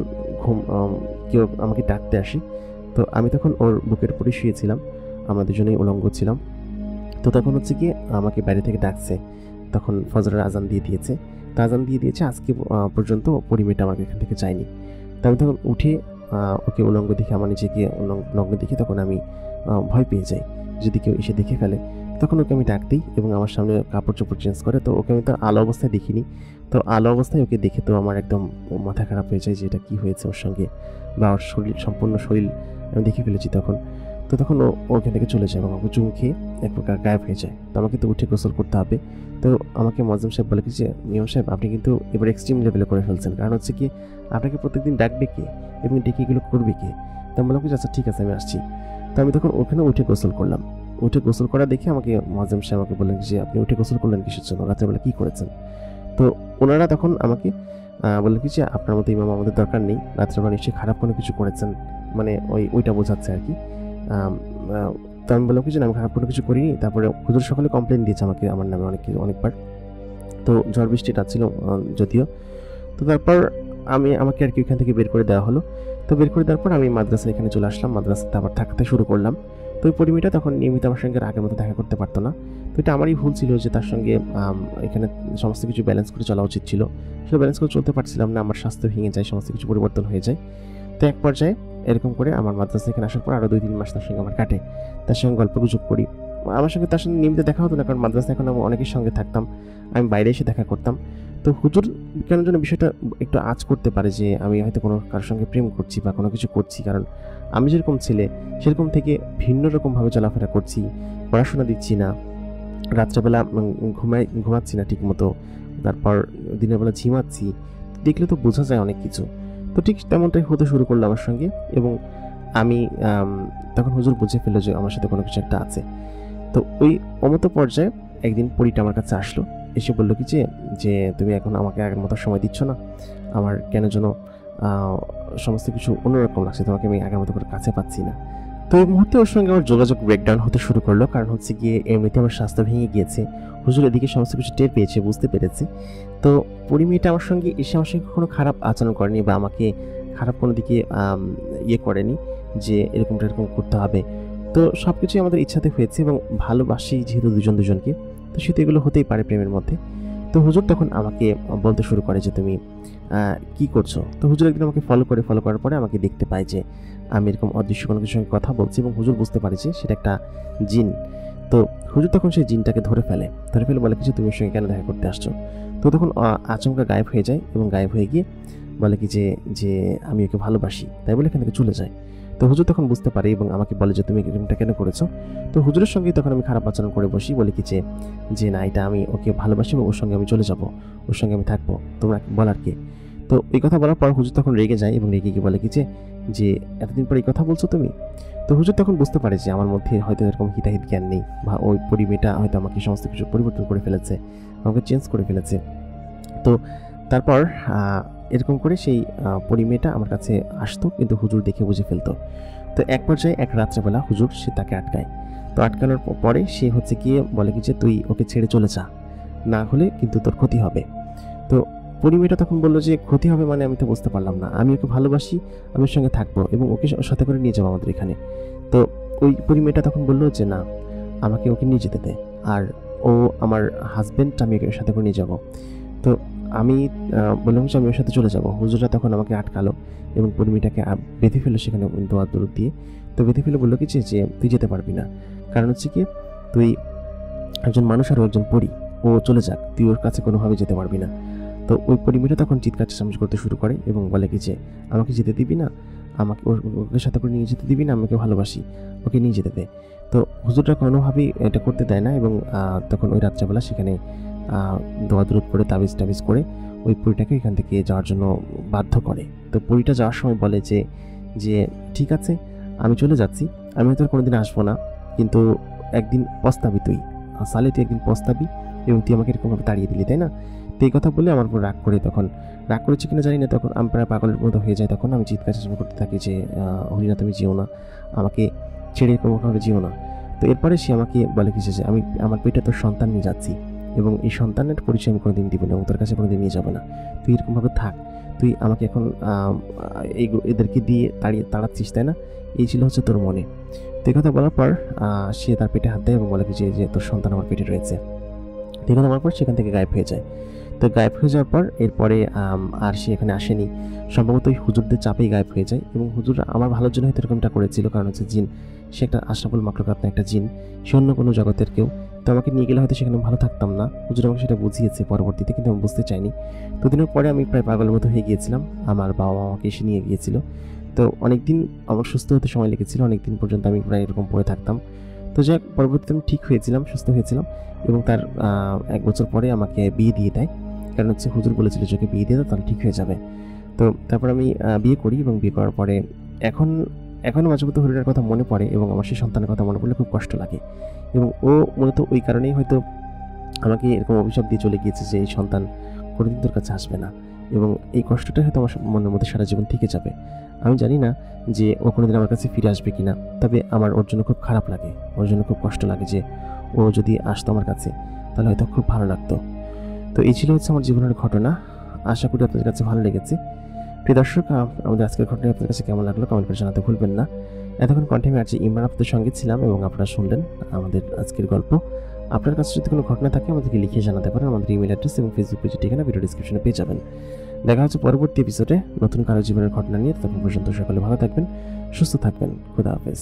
কেউ আমাকে ডাকতে আসি, তো আমি তখন ওর বুকের উপরে শুয়েছিলাম, আমরা দুজনেই উলঙ্গ ছিলাম। তো তখন হচ্ছে কি আমাকে বাইরে থেকে ডাকছে, তখন ফজরের আজান দিয়ে দিয়েছে। তো আজান দিয়ে দিয়েছে, আজকে পর্যন্ত পরিমেয়টা আমাকে এখান থেকে চায়নি। তো আমি তখন উঠে ওকে উলঙ্গ দেখে আমার নিচে গিয়ে নগ্ন দেখি, তখন আমি ভয় পেয়ে যাই যদি কেউ এসে দেখে ফেলে। তখন ওকে আমি ডাক দিই এবং আমার সামনে কাপড় চোপড় চেঞ্জ করে। তো ওকে আমি তো আলো অবস্থায় দেখিনি, তো আলো অবস্থায় ওকে দেখে তো আমার একদম মাথা খারাপ হয়ে যায় যে এটা কী হয়েছে ওর সঙ্গে, বা ওর সম্পূর্ণ শরীর আমি দেখে ফেলেছি তখন। তো তখন ও ওখান থেকে চলে যায় এবং আমাকে চুমু খেয়ে এক প্রকার গায়েব হয়ে যায়। তো আমাকে তো উঠে গোসল করতে হবে। তো আমাকে মুয়াজ্জিম সাহেব বলে কি যে, মিয়াম সাহেব আপনি কিন্তু এবার এক্সট্রিম লেভেলে করে ফেলছেন, কারণ হচ্ছে কি আপনাকে প্রত্যেকদিন ডাকবে কে এবং ডেকে এগুলো করবে কে? তো আমি বললাম কি আচ্ছা ঠিক আছে আমি আসছি। তো আমি তখন ওখানে উঠে গোসল করলাম। উঠে গোসল করা দেখে আমাকে মুয়াজ্জিম সাহেব আমাকে বললেন যে আপনি উঠে গোসল করলেন কিসের জন্য, রাত্রেবেলা কী করেছেন? তো ওনারা তখন আমাকে বললেন কি যে আপনার মতো ইমাম আমাদের দরকার নেই, রাত্রেবেলা নিশ্চয়ই খারাপ কোনো কিছু করেছেন, মানে ওইটা বোঝাচ্ছে আর কি। তো আমি বললাম কি যে আমি খারাপ কোনো কিছু করিনি। তারপরে হুজুর সকালে কমপ্লেন দিয়েছে আমার নামে অনেকবার। তো ঝড় বৃষ্টি ছিল যদিও। তো তারপর আমাকে আর কি ওইখান থেকে বের করে দেওয়া হলো। তো বের করে দেওয়ার পর আমি মাদ্রাসায় এখানে চলে আসলাম, মাদ্রাসাতে আবার থাকতে শুরু করলাম। তো ওই পরিমেয়টা তখন নিয়মিত আমার সঙ্গে আগের মতো দেখা করতে পারতো না। তো এটা আমারই ভুল ছিল যে তার সঙ্গে এখানে সমস্ত কিছু ব্যালেন্স করে চলা উচিত ছিল। সেটা ব্যালেন্স করে চলতে পারছিলাম না, আমার স্বাস্থ্য ভেঙে যায়, সমস্ত কিছু পরিবর্তন হয়ে যায়। তো এক পর্যায়ে এরকম করে আমার মাদ্রাসা এখানে আসার পর আরও 2-3 মাস তার সঙ্গে আমার কাটে। তার সঙ্গে গল্পগুজব করি। আমার সঙ্গে তার সঙ্গে নিয়মিত দেখা হতো না, কারণ মাদ্রাসায় এখন আমি অনেকের সঙ্গে থাকতাম, আমি বাইরে এসে দেখা করতাম। তো হুজুর কেন যেন বিষয়টা একটু আঁচ করতে পারে যে আমি হয়তো কোনো কারোর সঙ্গে প্রেম করছি বা কোনো কিছু করছি, কারণ আমি যেরকম ছেলে সেরকম থেকে ভিন্ন রকমভাবে চলাফেরা করছি, পড়াশোনা দিচ্ছি না, রাত্রেবেলা ঘুমাচ্ছি না ঠিক মতো, তারপর দিনের বেলা ঝিমাচ্ছি, দেখলে তো বোঝা যায় অনেক কিছু। তো ঠিক তেমনটাই হতে শুরু করলো আমার সঙ্গে এবং আমি তখন হুজুর বুঝে ফেললো যে আমার সাথে কোনো কিছু একটা আছে। তো ওই অমতো পর্যায়ে একদিন পরীটা আমার কাছে আসলো, এসে বললো কি যে তুমি এখন আমাকে আগের মতো সময় দিচ্ছ না, আমার কেন যেন সমস্ত কিছু অন্যরকম লাগছে, তোমাকে আমি আগের মতো করে কাছে পাচ্ছি না। তো এই মুহূর্তে ওর সঙ্গে আমার যোগাযোগ ব্রেকডাউন হতে শুরু করলো, কারণ হচ্ছে গিয়ে এমনিতে আমার স্বাস্থ্য ভেঙে গিয়েছে, হুজুর এদিকে সমস্ত কিছু টের পেয়েছে, বুঝতে পেরেছে। তো পরিমেয়টা আমার সঙ্গে এসে আমার সঙ্গে কোনো খারাপ আচরণ করেনি বা আমাকে খারাপ কোনো দিকে করেনি যে এরকম করতে হবে। তো সব কিছুই আমাদের ইচ্ছাতে হয়েছে এবং ভালোবাসি যেহেতু দুজনকে, তো সেটা এগুলো হতেই পারে প্রেমের মধ্যে। তো হুজুর তখন আমাকে বলতে শুরু করে যে তুমি কি করছো? তো হুজুর একদিন আমাকে ফলো করার পরে আমাকে দেখতে পায় যে আমি এরকম অদৃশ্য কোনো কিছুর সঙ্গে কথা বলছি এবং হুজুর বুঝতে পারে যে সেটা একটা জিন। তো হুজুর তখন সেই জিনটাকে ধরে ফেলে বলে কিছু তুমি ওর সঙ্গে কেন দেখা করতে আসছো? তো তখন আচমকা গায়েব হয়ে যায় এবং গায়েব হয়ে গিয়ে বলে কি যে আমি ওকে ভালোবাসি, তাই বলে এখান থেকে চলে যায়। তো হুজুর তখন বুঝতে পারে এবং আমাকে বলে যে তুমি এরকমটা কেন করেছো? তো হুজুরের সঙ্গে তখন আমি খারাপ আচরণ করে বসি, বলি কি যে না, এটা আমি ওকে ভালোবাসি এবং ওর সঙ্গে আমি চলে যাব, ওর সঙ্গে আমি থাকবো, তোমরা বলার কে? তো এই কথা বলার পর হুজুর তখন রেগে যায় এবং রেগে গিয়ে বলে কি যে এতদিন পর এই কথা বলছো তুমি? তো হুজুর তখন বুঝতে পারে যে আমার মধ্যে হয়তো এরকম হিতাহিত জ্ঞান নেই বা ওই পরিমেয়টা হয়তো আমাকে সমস্ত কিছু পরিবর্তন করে ফেলেছে, আমাকে চেঞ্জ করে ফেলেছে। তো তারপর এরকম করে সেই পরিমেয়টা আমার কাছে আসতো, কিন্তু হুজুর দেখে বুঝে ফেলতো। তো এক পর্যায়ে এক রাত্রেবেলা হুজুর সে তাকে আটকায়। তো আটকানোর পরে সে হচ্ছে গিয়ে বলে কি যে তুই ওকে ছেড়ে চলে যা, না হলে কিন্তু তোর ক্ষতি হবে। তো পরিমেয়টা তখন বললো যে ক্ষতি হবে মানে? আমি তো বুঝতে পারলাম না, আমি ওকে ভালোবাসি, আমি ওর সঙ্গে থাকবো এবং ওকে সাথে করে নিয়ে যাবো আমাদের এখানে। তো ওই পরিমেয়টা তখন বললো যে না, আমাকে ওকে নিয়ে যেতে দে, আর ও আমার হাজবেন্ড, আমি ওকে সাথে করে নিয়ে যাবো। তো আমি বললাম যে আমি ওর সাথে চলে যাব। হুজুররা তখন আমাকে আটকালো এবং পরিমিটাকে বেঁধে ফেললো সেখানে দোয়া দরুদ দিয়ে। তো বেঁধে ফেলে বললো কি যে তুই যেতে পারবি না, কারণ হচ্ছে কি তুই একজন মানুষ আর ও একজন পরী, ও চলে যাক, তুই ওর কাছে কোনোভাবে যেতে পারবি না। তো ওই পরিমিটা তখন চিৎকার চেঁচামেচি করতে শুরু করে এবং বলে কি যে আমাকে যেতে দিবি না, আমাকে ওকে সাথে করে নিয়ে যেতে দিবি না, আমাকে ভালোবাসি, ওকে নিয়ে যেতে দে। তো হুজুররা কোনোভাবেই এটা করতে দেয় না এবং তখন ওই রাত্রেবেলা সেখানে দোয়া দরুদ করে তাবিজ টাবিজ করে ওই পরীটাকে এখান থেকে যাওয়ার জন্য বাধ্য করে। তো পরীটা যাওয়ার সময় বলে যে যে ঠিক আছে আমি চলে যাচ্ছি, আমি হয়তো আর কোনোদিন আসবো না, কিন্তু একদিন পস্তাবি তুই, সালে তুই একদিন পস্তাবি এবং তুই আমাকে এরকমভাবে তাড়িয়ে দিলি, তাই না? তো এই কথা বলে আমার উপর রাগ করে, তখন রাগ করেছে কিনা জানি না, তখন আমি প্রায় পাগলের মতো হয়ে যায়। তখন আমি চিৎকার চেঁচামেচি করতে থাকি যে হরিনা তুমি যেও না, আমাকে ছেড়ে এরকমভাবে যেও না। তো এরপরে সে আমাকে বলে কি যে আমি আমার পেটে তোর সন্তান নিয়ে যাচ্ছি এবং এই সন্তানের পরিচয় আমি কোনোদিন দিব না এবং তোর কাছে কোনোদিন নিয়ে যাবো না, তুই এরকমভাবে থাক, তুই আমাকে এখন এদেরকে দিয়ে তাড়াচ্ছিস, তাই না? এই ছিল হচ্ছে তোর মনে। তো এই কথা বলার পর সে তার পেটে হাত দেয় এবং বলে কি যে তোর সন্তান আমার পেটে রয়েছে। এই কথা বলার পর সেখান থেকে গায়েব হয়ে যায়। তো গায়েব হয়ে যাওয়ার পর এরপরে আর সে এখানে আসেনি, সম্ভবত ওই হুজুরদের চাপেই গায়েব হয়ে যায় এবং হুজুর আমার ভালোর জন্য হয়তো এরকমটা করেছিল, কারণ হচ্ছে জিন, সে একটা আশরাফুল মাখলুকাত না, একটা জিন, সে অন্য কোনো জগতের কেউ। তো আমাকে নিয়ে গেলে হয়তো সেখানে ভালো থাকতাম না, হুজুর আমাকে সেটা বুঝিয়েছে পরবর্তীতে, কিন্তু আমি বুঝতে চাইনি। দুদিনের পরে আমি প্রায় পাগলের মতো হয়ে গিয়েছিলাম, আমার বাবা মা আমাকে এসে নিয়ে গিয়েছিল। তো অনেকদিন আমার সুস্থ হতে সময় লেগেছিল, অনেকদিন পর্যন্ত আমি প্রায় এরকম পড়ে থাকতাম। তো যাক পরবর্তীতে আমি ঠিক হয়েছিলাম, সুস্থ হয়েছিলাম এবং তার 1 বছর পরে আমাকে বিয়ে দিয়ে দেয়, কারণ হচ্ছে হুজুর বলেছিল যে ওকে বিয়ে দিয়ে দাও তাহলে ঠিক হয়ে যাবে। তো তারপর আমি বিয়ে করি এবং বিয়ে করার পরে এখনও মাঝে মধ্যে হরিণার কথা মনে পড়ে এবং আমার সেই সন্তানের কথা মনে পড়লে খুব কষ্ট লাগে এবং ও মূলত ওই কারণেই হয়তো আমাকে এরকম অভিশাপ দিয়ে চলে গিয়েছে যে এই সন্তান কোনোদিন তোর কাছে আসবে না এবং এই কষ্টটা হয়তো আমার মনের মধ্যে সারা জীবন থেকে যাবে। আমি জানি না যে ও কোনোদিন আমার কাছে ফিরে আসবে কিনা, তবে আমার ওর জন্য খুব খারাপ লাগে, ওর জন্য খুব কষ্ট লাগে যে ও যদি আসতো আমার কাছে তাহলে হয়তো খুব ভালো লাগতো। তো এই ছিল হচ্ছে আমার জীবনের ঘটনা। আশা করি আপনাদের কাছে ভালো লেগেছে। প্রিয় দর্শক, আমাদের আজকের ঘটনা আপনাদের কাছে কেমন লাগলো কমেন্ট করে জানাতে ভুলবেন না। এতক্ষণ কন্টেন্ট আছে ইমরান আপনাদের সঙ্গে ছিলাম এবং আপনারা শুনলেন আমাদের আজকের গল্প। আপনার কাছে যদি কোনো ঘটনা থাকে আমাদেরকে লিখে জানাতে পারেন, আমাদের ইমেল অ্যাড্রেস এবং ফেসবুক পেজের ঠিকানা ভিডিও ডিসক্রিপশনে পেয়ে যাবেন। দেখা হচ্ছে পরবর্তী এপিসোডে নতুন কারো জীবনের ঘটনা নিয়ে। ততক্ষণ পর্যন্ত সকলে ভালো থাকবেন, সুস্থ থাকবেন। খোদা হাফেজ।